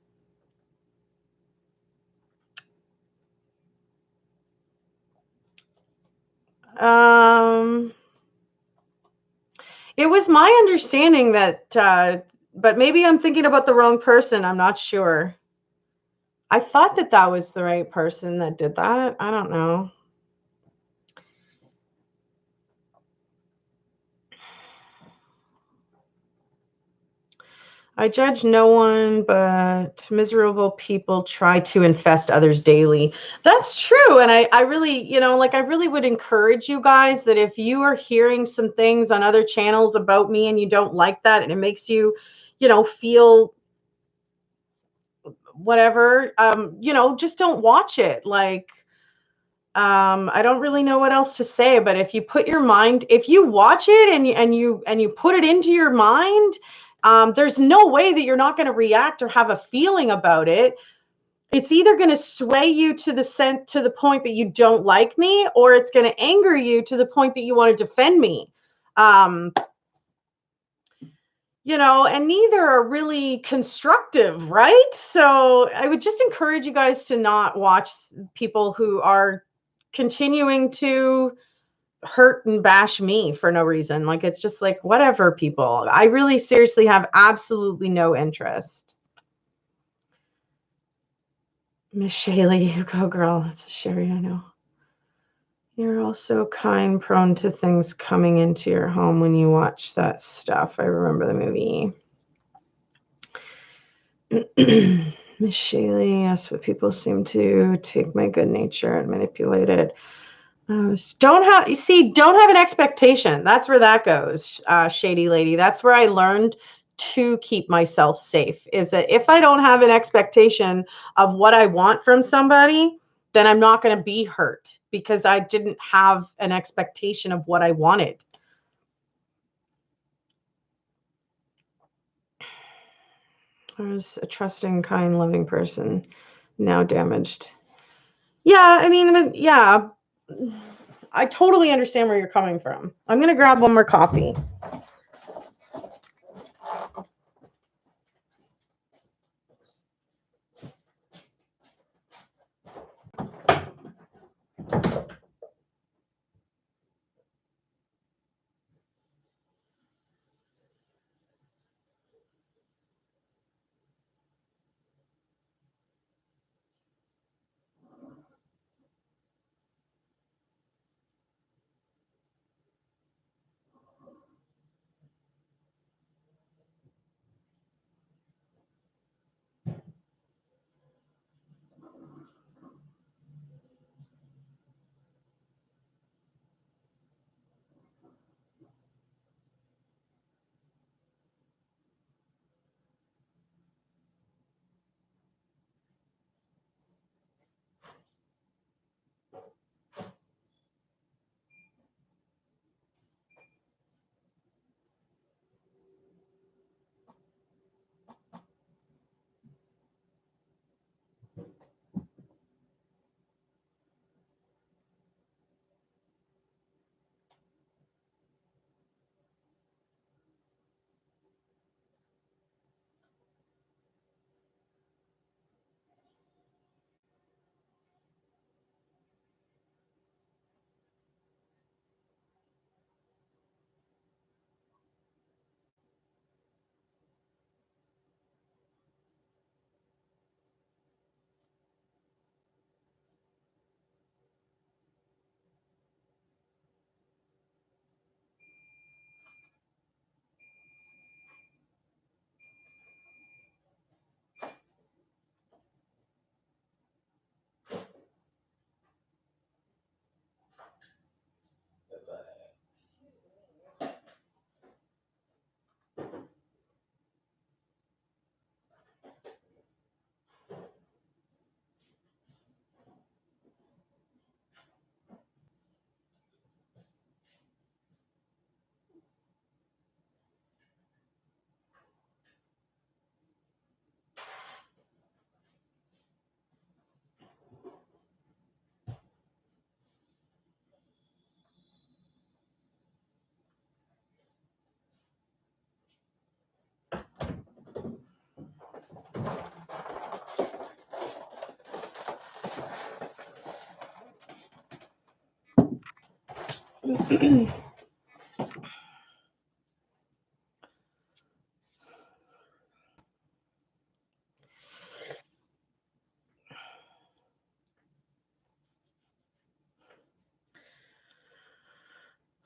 It was my understanding that, but maybe I'm thinking about the wrong person. I'm not sure. I thought that was the right person that did that. I don't know. I judge no one, but miserable people try to infest others daily. That's true. And I really, like I really would encourage you guys that if you are hearing some things on other channels about me and you don't like that and it makes you, feel whatever, just don't watch it. Like, I don't really know what else to say, but if you put your mind, if you watch it and you put it into your mind, there's no way that you're not going to react or have a feeling about it. It's either going to sway you to the point that you don't like me, or it's going to anger you to the point that you want to defend me. And neither are really constructive, right? So I would just encourage you guys to not watch people who are continuing to hurt and bash me for no reason. Like, it's just like, whatever, people. I really seriously have absolutely no interest. Miss Shaylee, you go, girl. That's a Sherry, I know. You're also kind, prone to things coming into your home when you watch that stuff. I remember the movie. Miss Shaylee, yes, but people seem to take my good nature and manipulate it. Don't have an expectation. That's where that goes, shady lady. That's where I learned to keep myself safe, is that if I don't have an expectation of what I want from somebody, then I'm not going to be hurt because I didn't have an expectation of what I wanted. I was a trusting, kind, loving person, now damaged. Yeah, I mean, yeah. I totally understand where you're coming from. I'm going to grab one more coffee.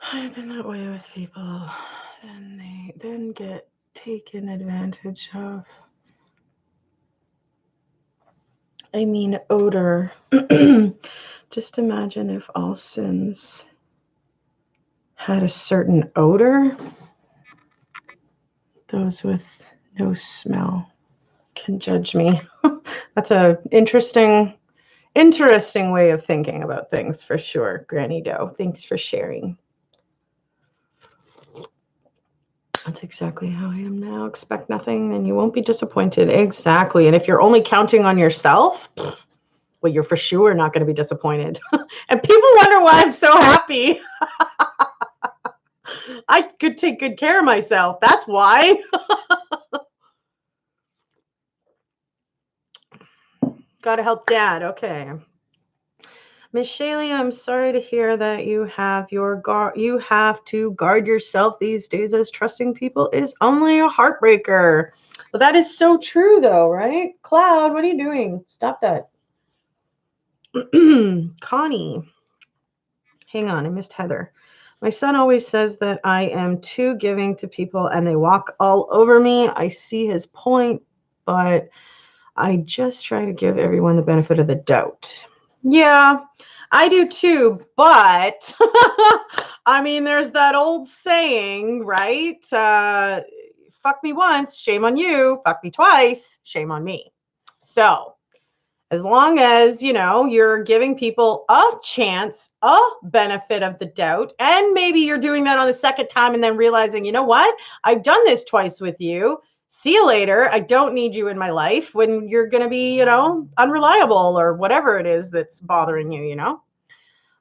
I've been that way with people, and they then get taken advantage of. I mean, odor. Just imagine if all sins had a certain odor. Those with no smell can judge me. That's an interesting way of thinking about things for sure, Granny Doe. Thanks for sharing. That's exactly how I am now. Expect nothing and you won't be disappointed. Exactly. And if you're only counting on yourself, well, you're for sure not going to be disappointed. And people wonder why I'm so happy. I could take good care of myself. That's why. Got to help Dad. Okay. Miss Shaylee, I'm sorry to hear that you have to guard yourself these days, as trusting people is only a heartbreaker. Well, that is so true, though, right? Cloud, what are you doing? Stop that. Connie. Hang on, I missed Heather. My son always says that I am too giving to people and they walk all over me. I see his point, but I just try to give everyone the benefit of the doubt. Yeah, I do too, but I mean, there's that old saying, right? Fuck me once, shame on you. Fuck me twice, shame on me. So as long as, you're giving people a chance, a benefit of the doubt, and maybe you're doing that on the second time and then realizing, you know what? I've done this twice with you. See you later. I don't need you in my life when you're going to be, unreliable or whatever it is that's bothering you,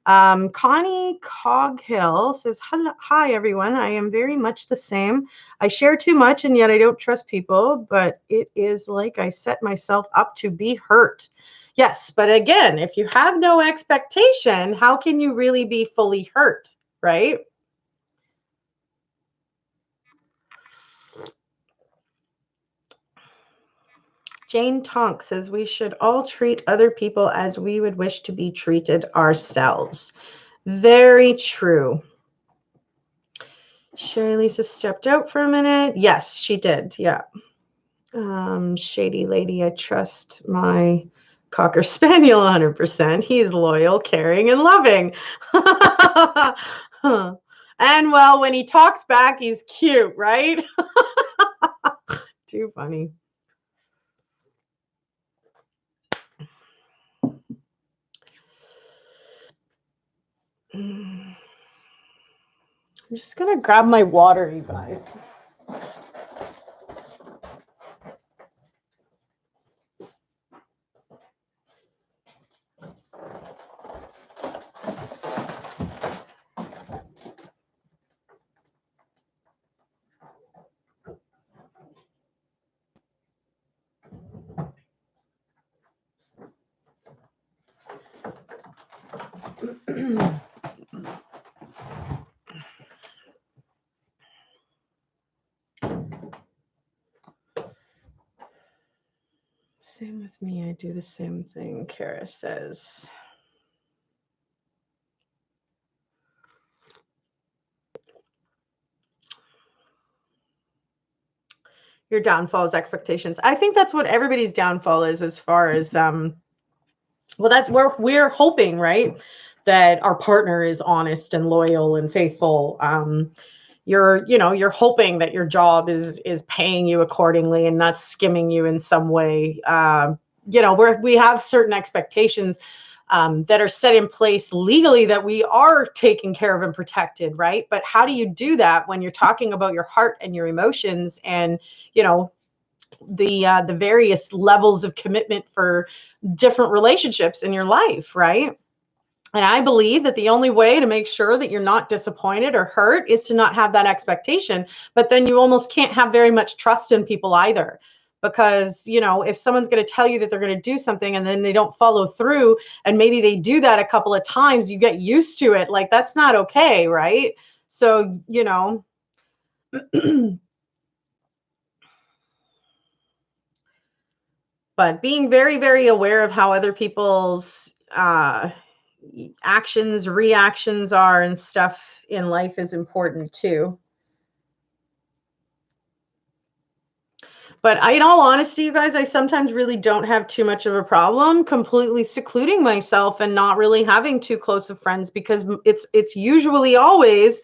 Connie Coghill says, hi, everyone. I am very much the same. I share too much and yet I don't trust people, but it is like I set myself up to be hurt. Yes, but again, if you have no expectation, how can you really be fully hurt, right? Jane Tonk says we should all treat other people as we would wish to be treated ourselves. Very true. Sherry Lisa stepped out for a minute. Yes, she did. Yeah. Shady lady, I trust my Cocker Spaniel 100%. He's loyal, caring, and loving. And well, when he talks back, he's cute, right? Too funny. I'm just going to grab my water, you guys. Same with me. I do the same thing, Kara says. Your downfall is expectations. I think that's what everybody's downfall is, as far as well, that's where we're hoping, right, that our partner is honest and loyal and faithful. You're hoping that your job is paying you accordingly and not skimming you in some way. We have certain expectations that are set in place legally that we are taken care of and protected, right? But how do you do that when you're talking about your heart and your emotions and, the various levels of commitment for different relationships in your life, right? And I believe that the only way to make sure that you're not disappointed or hurt is to not have that expectation. But then you almost can't have very much trust in people either. Because, if someone's going to tell you that they're going to do something and then they don't follow through, and maybe they do that a couple of times, you get used to it. Like, that's not okay, right? So, but being very, very aware of how other people's actions, reactions are and stuff in life is important too. But in all honesty, you guys, I sometimes really don't have too much of a problem completely secluding myself and not really having too close of friends, because it's usually always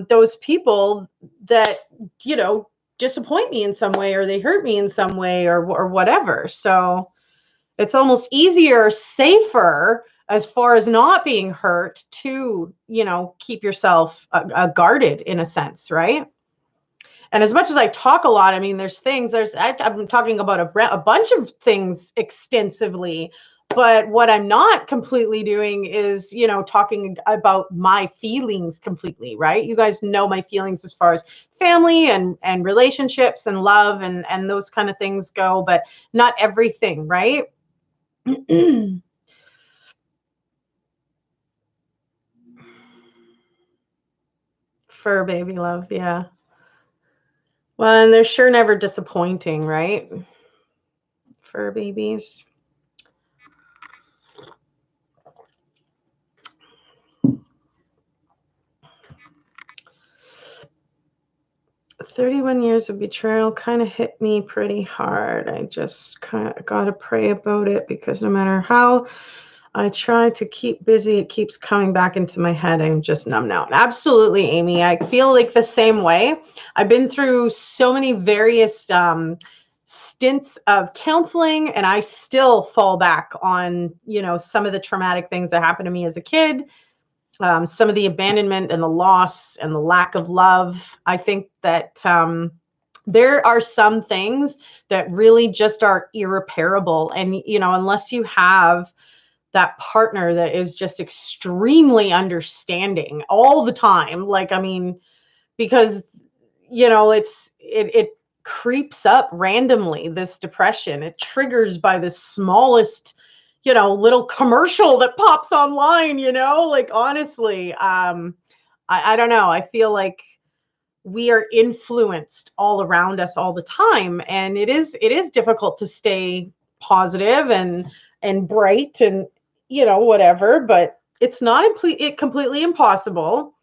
those people that, disappoint me in some way, or they hurt me in some way, or whatever. So it's almost easier, safer, as far as not being hurt, to, keep yourself guarded in a sense, right? And as much as I talk a lot, I mean, I'm talking about a bunch of things extensively, but what I'm not completely doing is, talking about my feelings completely, right? You guys know my feelings as far as family and relationships and love and those kind of things go, but not everything, right? Fur baby love, yeah. Well, and they're sure never disappointing, right? Fur babies. 31 years of betrayal kind of hit me pretty hard. I just kind of got to pray about it, because no matter how I try to keep busy, it keeps coming back into my head. I'm just numbed out. Absolutely, Amy. I feel like the same way. I've been through so many various stints of counseling, and I still fall back on, some of the traumatic things that happened to me as a kid, some of the abandonment and the loss and the lack of love. I think that there are some things that really just are irreparable. And, unless you have that partner that is just extremely understanding all the time, like, I mean, because, it creeps up randomly, this depression. It triggers by the smallest, little commercial that pops online, like, honestly, I don't know. I feel like we are influenced all around us all the time, and it is difficult to stay positive and bright and, whatever, but it's not completely impossible.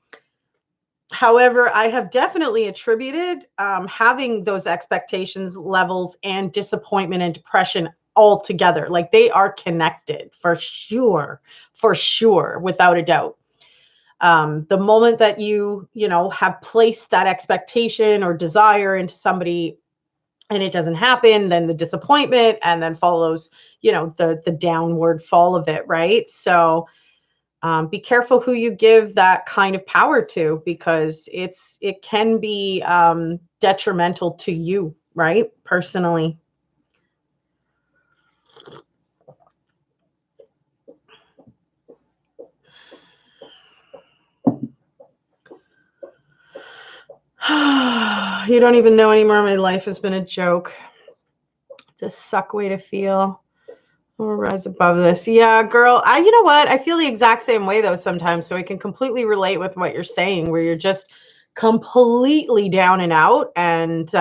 However, I have definitely attributed having those expectations levels and disappointment and depression all together. Like, they are connected for sure, without a doubt. The moment that you have placed that expectation or desire into somebody and it doesn't happen, then the disappointment, and then follows, the downward fall of it, right? So be careful who you give that kind of power to, because it can be detrimental to you, right? Personally. You don't even know anymore. My life has been a joke. It's a suck way to feel. We'll rise above this. Yeah, girl. You know what? I feel the exact same way though sometimes. So I can completely relate with what you're saying, where you're just completely down and out. And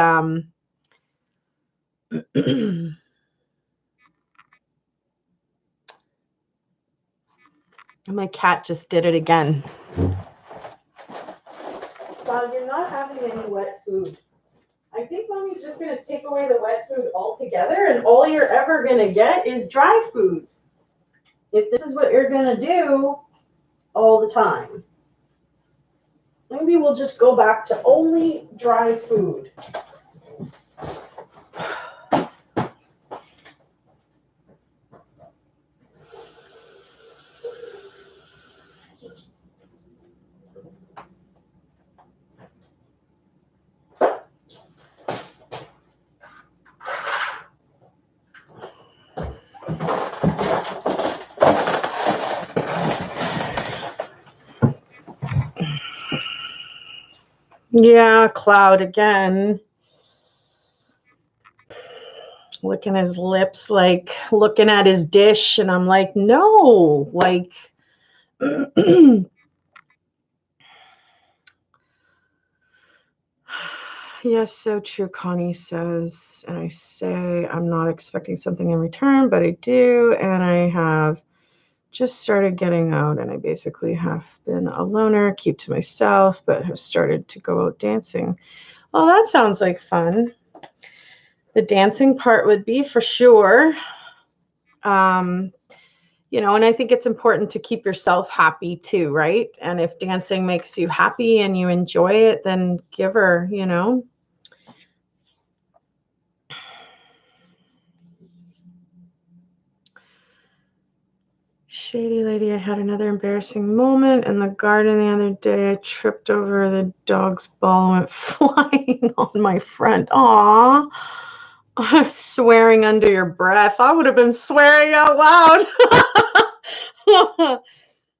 my cat just did it again. Well, you're not having any wet food. I think Mommy's just going to take away the wet food altogether, and all you're ever going to get is dry food. If this is what you're going to do all the time, maybe we'll just go back to only dry food. Yeah, Cloud again. Licking his lips, like looking at his dish, and I'm like, no, like, yes, so true, Connie says. And I say, I'm not expecting something in return, but I do. And I have just started getting out, and I basically have been a loner, keep to myself, but have started to go out dancing. Oh, that sounds like fun. The dancing part would be for sure. You know, and I think it's important to keep yourself happy too, right? And if dancing makes you happy and you enjoy it, then give her, you know. Shady lady, I had another embarrassing moment in the garden the other day. I tripped over the dog's ball and went flying on my front. Aw. I was swearing under your breath. I would have been swearing out loud.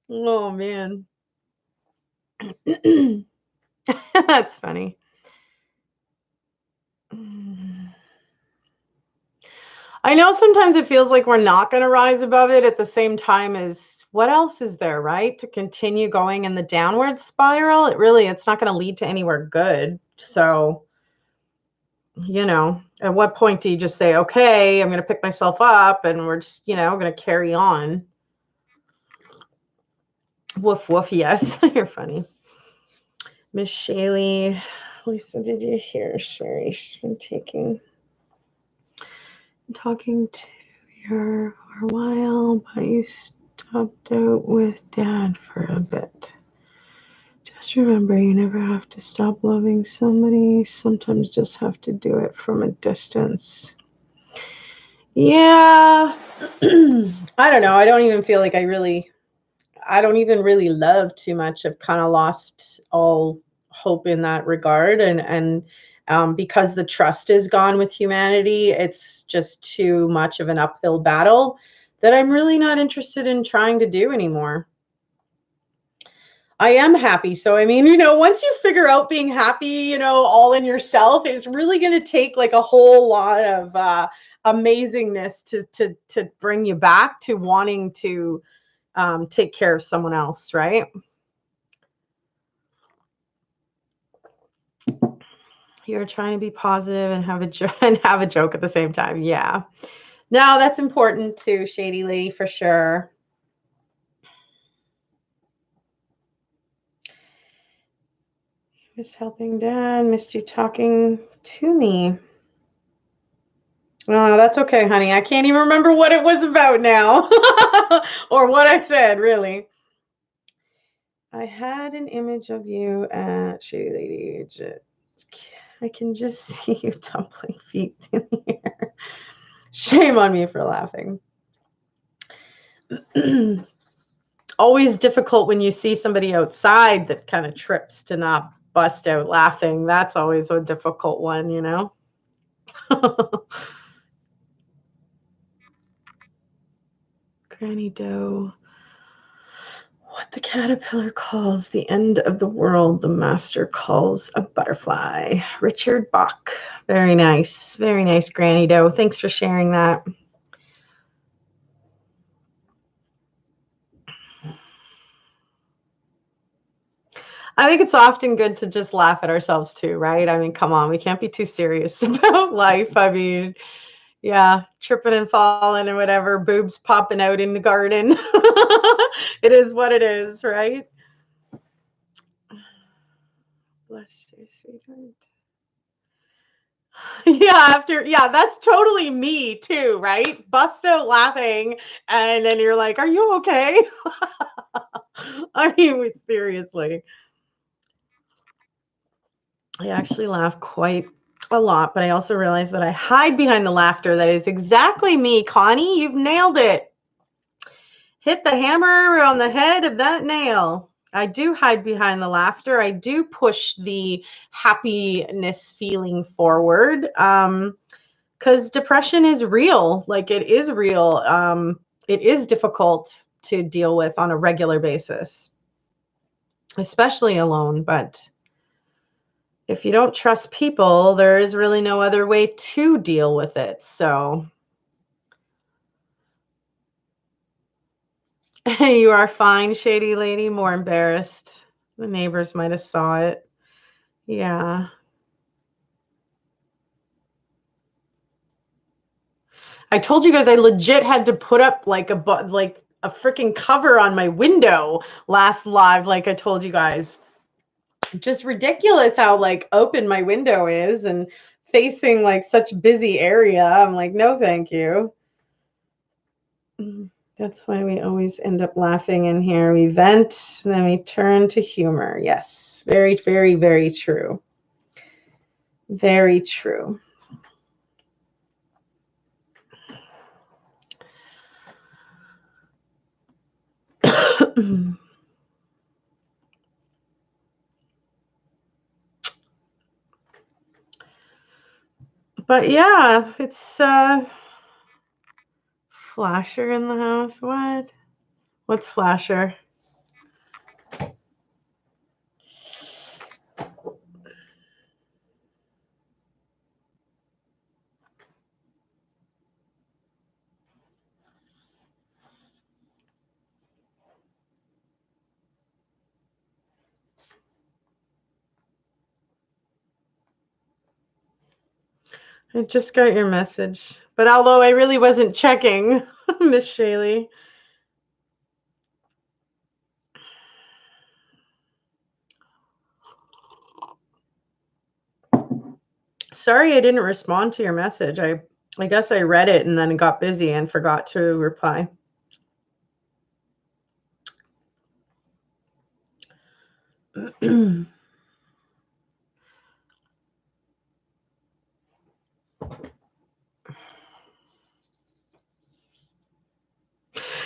Oh, man. That's funny. I know sometimes it feels like we're not going to rise above it at the same time as what else is there, right? To continue going in the downward spiral, it's not going to lead to anywhere good. So, you know, at what point do you just say, okay, I'm going to pick myself up and we're just, you know, going to carry on? Woof, woof, yes. You're funny. Miss Shaylee, Lisa, did you hear Sherry? She's been talking to her for a while, but you stopped out with Dad for a bit. Just remember, you never have to stop loving somebody. Sometimes just have to do it from a distance. Yeah. I don't know. I don't even feel like I don't even really love too much. I've kind of lost all hope in that regard. And because the trust is gone with humanity, it's just too much of an uphill battle that I'm really not interested in trying to do anymore. I am happy. So, I mean, you know, once you figure out being happy, you know, all in yourself, it's really going to take like a whole lot of amazingness to bring you back to wanting to take care of someone else, right? You're trying to be positive and have a joke at the same time. Yeah. No, that's important too, Shady Lady, for sure. Miss helping Dad, missed you talking to me. Oh, that's okay, honey. I can't even remember what it was about now or what I said, really. I had an image of you at Shady Lady. I can just see you tumbling feet in the air. Shame on me for laughing. Always difficult when you see somebody outside that kind of trips to not bust out laughing. That's always a difficult one, you know? Granny Doe. What the caterpillar calls the end of the world, the master calls a butterfly. Richard Bach. Very nice. Very nice, Granny Doe. Thanks for sharing that. I think it's often good to just laugh at ourselves too, right? I mean, come on, we can't be too serious about life. I mean, yeah, tripping and falling and whatever, boobs popping out in the garden. It is what it is, right? Bless you, sweetheart. Yeah, that's totally me too, right? Bust out laughing, and then you're like, "Are you okay?" I mean, seriously. I actually laugh quite a lot, but I also realize that I hide behind the laughter. That is exactly me, Connie. You've nailed it. Hit the hammer on the head of that nail. I do hide behind the laughter. I do push the happiness feeling forward. Because depression is real. Like, it is real. It is difficult to deal with on a regular basis, especially alone. But if you don't trust people, there is really no other way to deal with it. So you are fine, Shady Lady. More embarrassed. The neighbors might have saw it. Yeah. I told you guys I legit had to put up like a freaking cover on my window last live, like I told you guys. Just ridiculous how like open my window is and facing like such busy area. I'm like, no, thank you. That's why we always end up laughing in here. We vent, then we turn to humor. Yes, very, very, very true. Very true. But yeah, it's Flasher in the house. What? What's Flasher? I just got your message. But although I really wasn't checking, Miss Shaylee. Sorry I didn't respond to your message. I guess I read it and then got busy and forgot to reply.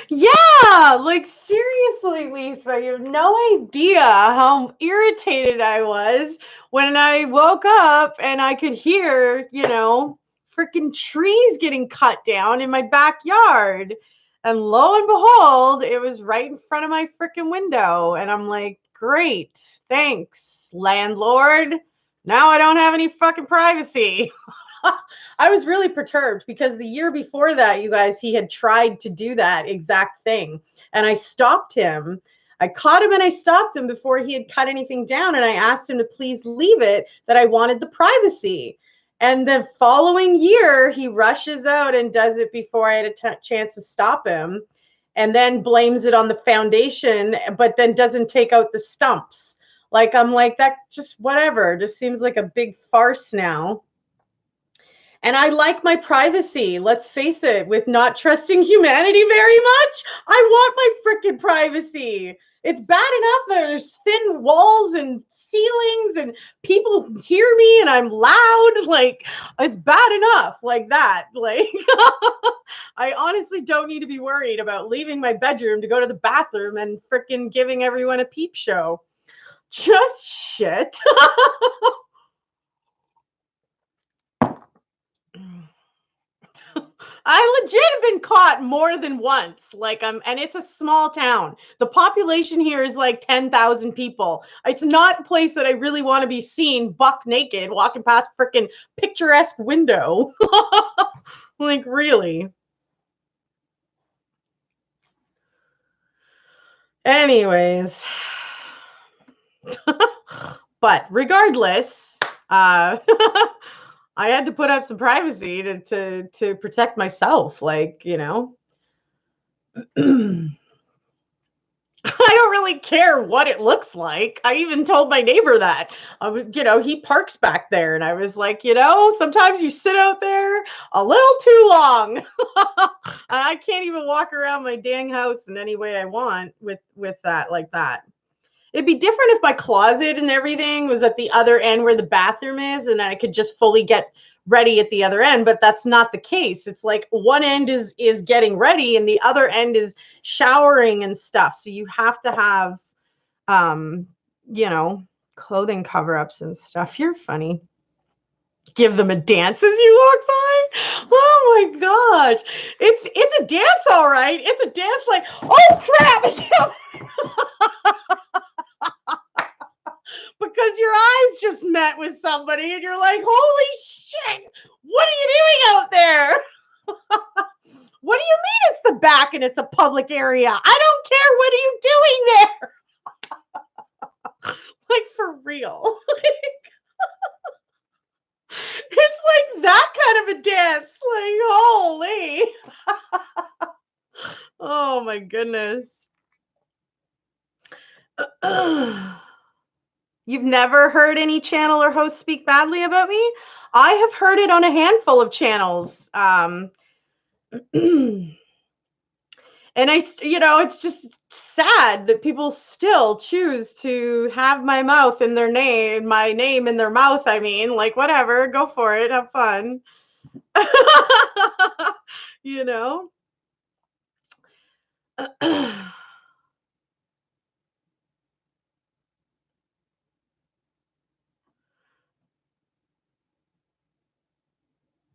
Yeah, like seriously, Lisa, you have no idea how irritated I was when I woke up and I could hear, freaking trees getting cut down in my backyard. And lo and behold, it was right in front of my freaking window. And I'm like, great, thanks, landlord. Now I don't have any fucking privacy. I was really perturbed because the year before that, you guys, he had tried to do that exact thing. And I stopped him. I caught him and I stopped him before he had cut anything down. And I asked him to please leave it, that I wanted the privacy. And the following year, he rushes out and does it before I had a chance to stop him. And then blames it on the foundation, but then doesn't take out the stumps. Like, I'm like, that just whatever. Just seems like a big farce now. And I like my privacy. Let's face it, with not trusting humanity very much, I want my freaking privacy. It's bad enough that there's thin walls and ceilings and people hear me and I'm loud. Like, it's bad enough like that. Like, I honestly don't need to be worried about leaving my bedroom to go to the bathroom and freaking giving everyone a peep show. Just shit. I legit have been caught more than once. And it's a small town. The population here is like 10,000 people. It's not a place that I really want to be seen buck naked walking past freaking picturesque window. Like, really. Anyways. But regardless, I had to put up some privacy to protect myself. Like, I don't really care what it looks like. I even told my neighbor that. He parks back there, and I was like, sometimes you sit out there a little too long. And I can't even walk around my dang house in any way I want with that like that. It'd be different if my closet and everything was at the other end where the bathroom is, and I could just fully get ready at the other end, but that's not the case. It's like one end is getting ready and the other end is showering and stuff. So you have to have you know, clothing cover-ups and stuff. You're funny. Give them a dance as you walk by. Oh my gosh. It's a dance, all right. It's a dance like, oh crap. Because your eyes just met with somebody and you're like, holy shit, what are you doing out there? What do you mean it's the back and it's a public area? I don't care. What are you doing there? Like, for real. It's like that kind of a dance. Like, holy. Oh my goodness. You've never heard any channel or host speak badly about me? I have heard it on a handful of channels. And it's just sad that people still choose to have my name in their mouth. I mean, like, whatever, go for it, have fun. you know?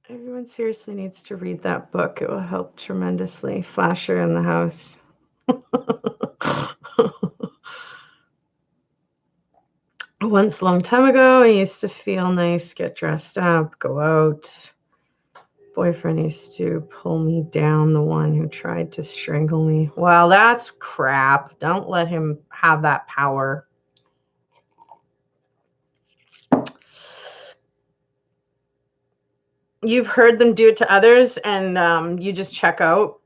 Everyone seriously needs to read that book. It will help tremendously. Flasher in the house. Once, a long time ago, I used to feel nice, get dressed up, go out. Boyfriend used to pull me down, the one who tried to strangle me. Well, that's crap. Don't let him have that power. You've heard them do it to others, and you just check out.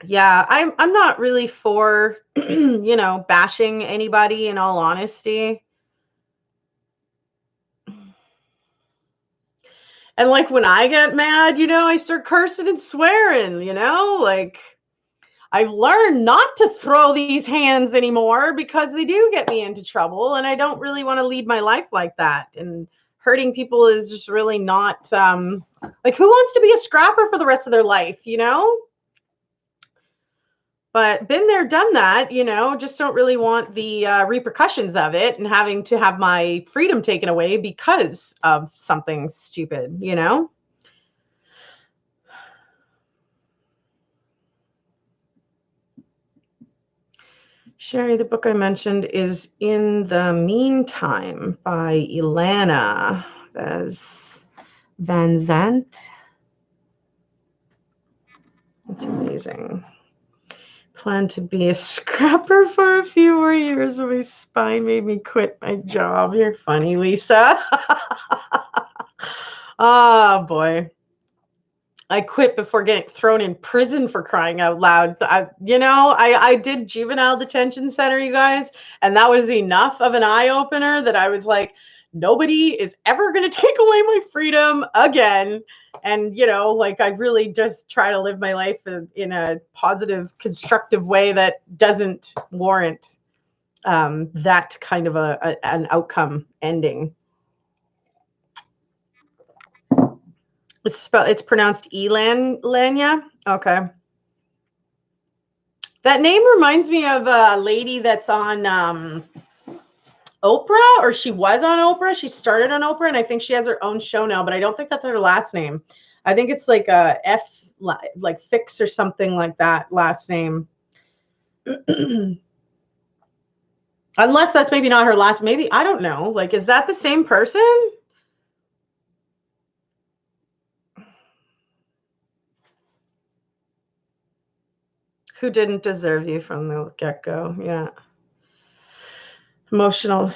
Yeah, I'm not really for bashing anybody, in all honesty. And like when I get mad, I start cursing and swearing, like I've learned not to throw these hands anymore because they do get me into trouble, and I don't really want to lead my life like that. And hurting people is just really not like, who wants to be a scrapper for the rest of their life? But been there, done that, just don't really want the repercussions of it and having to have my freedom taken away because of something stupid. Sherry, the book I mentioned is In the Meantime by Ilana Van Zandt. It's amazing. Planned to be a scrapper for a few more years when my spine made me quit my job. You're funny, Lisa. Oh, boy. I quit before getting thrown in prison, for crying out loud. I did juvenile detention center, you guys, and that was enough of an eye opener that I was like, nobody is ever going to take away my freedom again. And, like, I really just try to live my life in a positive, constructive way that doesn't warrant that kind of an outcome ending. It's pronounced Lanya. Okay. That name reminds me of a lady that's on Oprah, or she was on Oprah. She started on Oprah, and I think she has her own show now, but I don't think that's her last name. I think it's like a F, like Fix or something like that last name. Unless that's maybe not her last, maybe, I don't know. Like, is that the same person? Who didn't deserve you from the get-go? Yeah. Emotional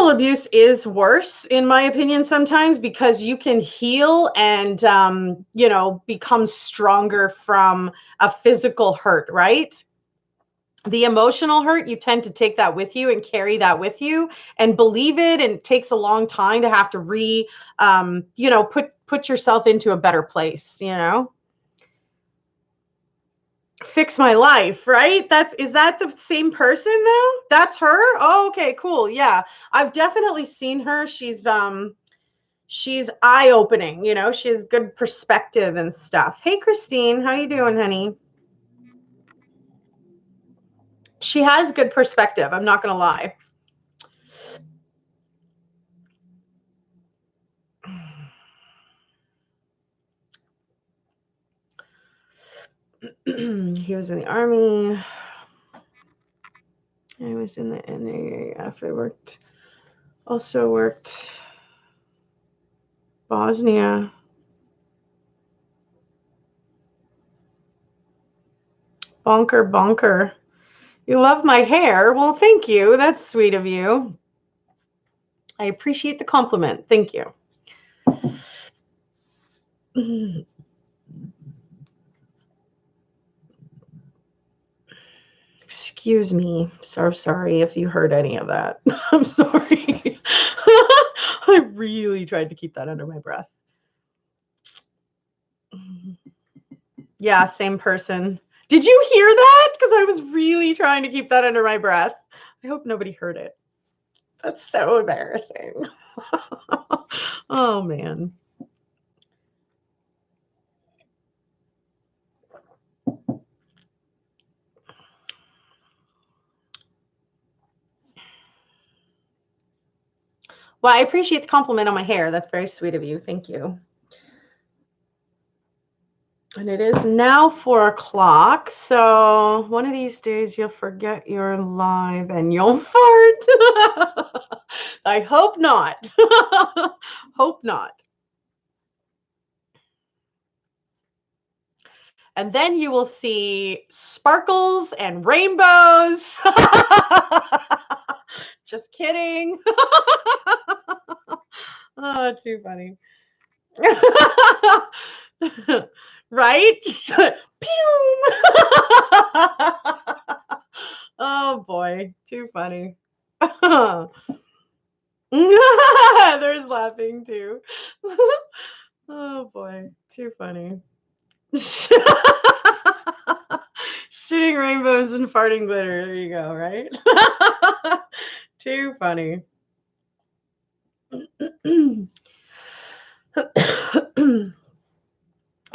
abuse is worse, in my opinion, sometimes, because you can heal and become stronger from a physical hurt, right? The emotional hurt, you tend to take that with you and carry that with you and believe it, and it takes a long time to have to put yourself into a better place. Fix my life, right? Is that the same person though? That's her? Oh, okay, cool. Yeah. I've definitely seen her. She's eye-opening, she has good perspective and stuff. Hey Christine, how you doing, honey? She has good perspective, I'm not gonna lie. He was in the army. I was in the NAAF. Also worked Bosnia. Bonker. You love my hair. Well, thank you. That's sweet of you. I appreciate the compliment. Thank you. Excuse me. So sorry if you heard any of that. I'm sorry. I really tried to keep that under my breath. Yeah, same person. Did you hear that? Because I was really trying to keep that under my breath. I hope nobody heard it. That's so embarrassing. Oh, man. Well, I appreciate the compliment on my hair. That's very sweet of you. Thank you. And it is now 4 o'clock. So one of these days you'll forget you're live and you'll fart. I hope not. Hope not. And then you will see sparkles and rainbows. Just kidding. Oh, too funny. Right? Pew! Oh boy, too funny. There's laughing too. Oh boy, too funny. Shooting rainbows and farting glitter. There you go, right? Too funny.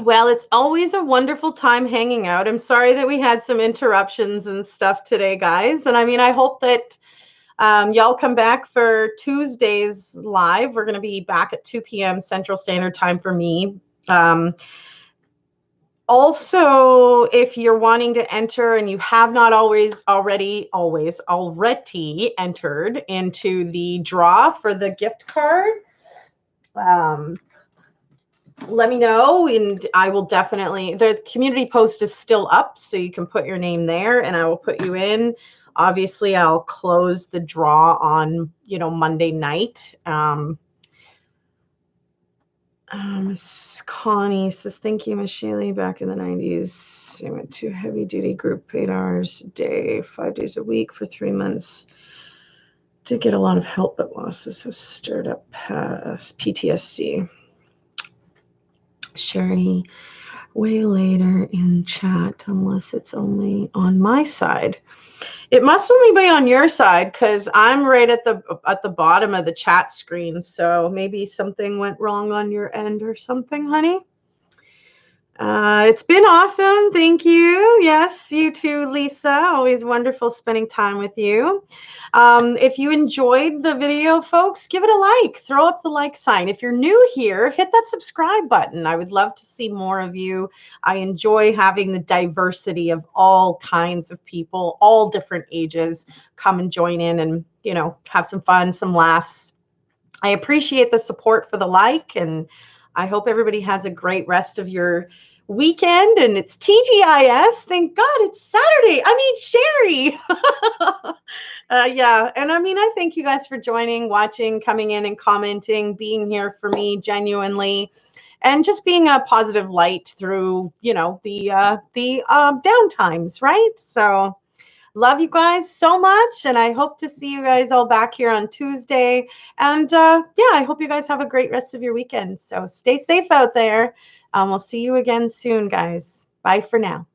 Well, it's always a wonderful time hanging out. I'm sorry that we had some interruptions and stuff today, guys. And I mean, I hope that y'all come back for Tuesday's live. We're going to be back at 2 p.m. Central Standard Time for me. Also, if you're wanting to enter and you have not already entered into the draw for the gift card, let me know, and I will definitely, the community post is still up, so you can put your name there and I will put you in. Obviously, I'll close the draw on, Monday night. Miss Connie says, thank you, Miss Shaley. Back in the 90s, I went to heavy duty group 8 hours a day, 5 days a week for 3 months. Did get a lot of help, but losses have stirred up past PTSD. Sherry, way later in chat, unless it's only on my side. It must only be on your side because I'm right at the bottom of the chat screen. So maybe something went wrong on your end or something, honey. It's been awesome. Thank you. Yes, you too, Lisa. Always wonderful spending time with you. If you enjoyed the video, folks, give it a like. Throw up the like sign. If you're new here, hit that subscribe button. I would love to see more of you. I enjoy having the diversity of all kinds of people, all different ages, come and join in and, have some fun, some laughs. I appreciate the support for the like, and I hope everybody has a great rest of your weekend. And it's TGIS. Thank God it's Saturday. Sherry. Yeah. And I thank you guys for joining, watching, coming in and commenting, being here for me genuinely, and just being a positive light through, the down times, right? So love you guys so much, and I hope to see you guys all back here on Tuesday. And I hope you guys have a great rest of your weekend. So stay safe out there. We'll see you again soon, guys. Bye for now.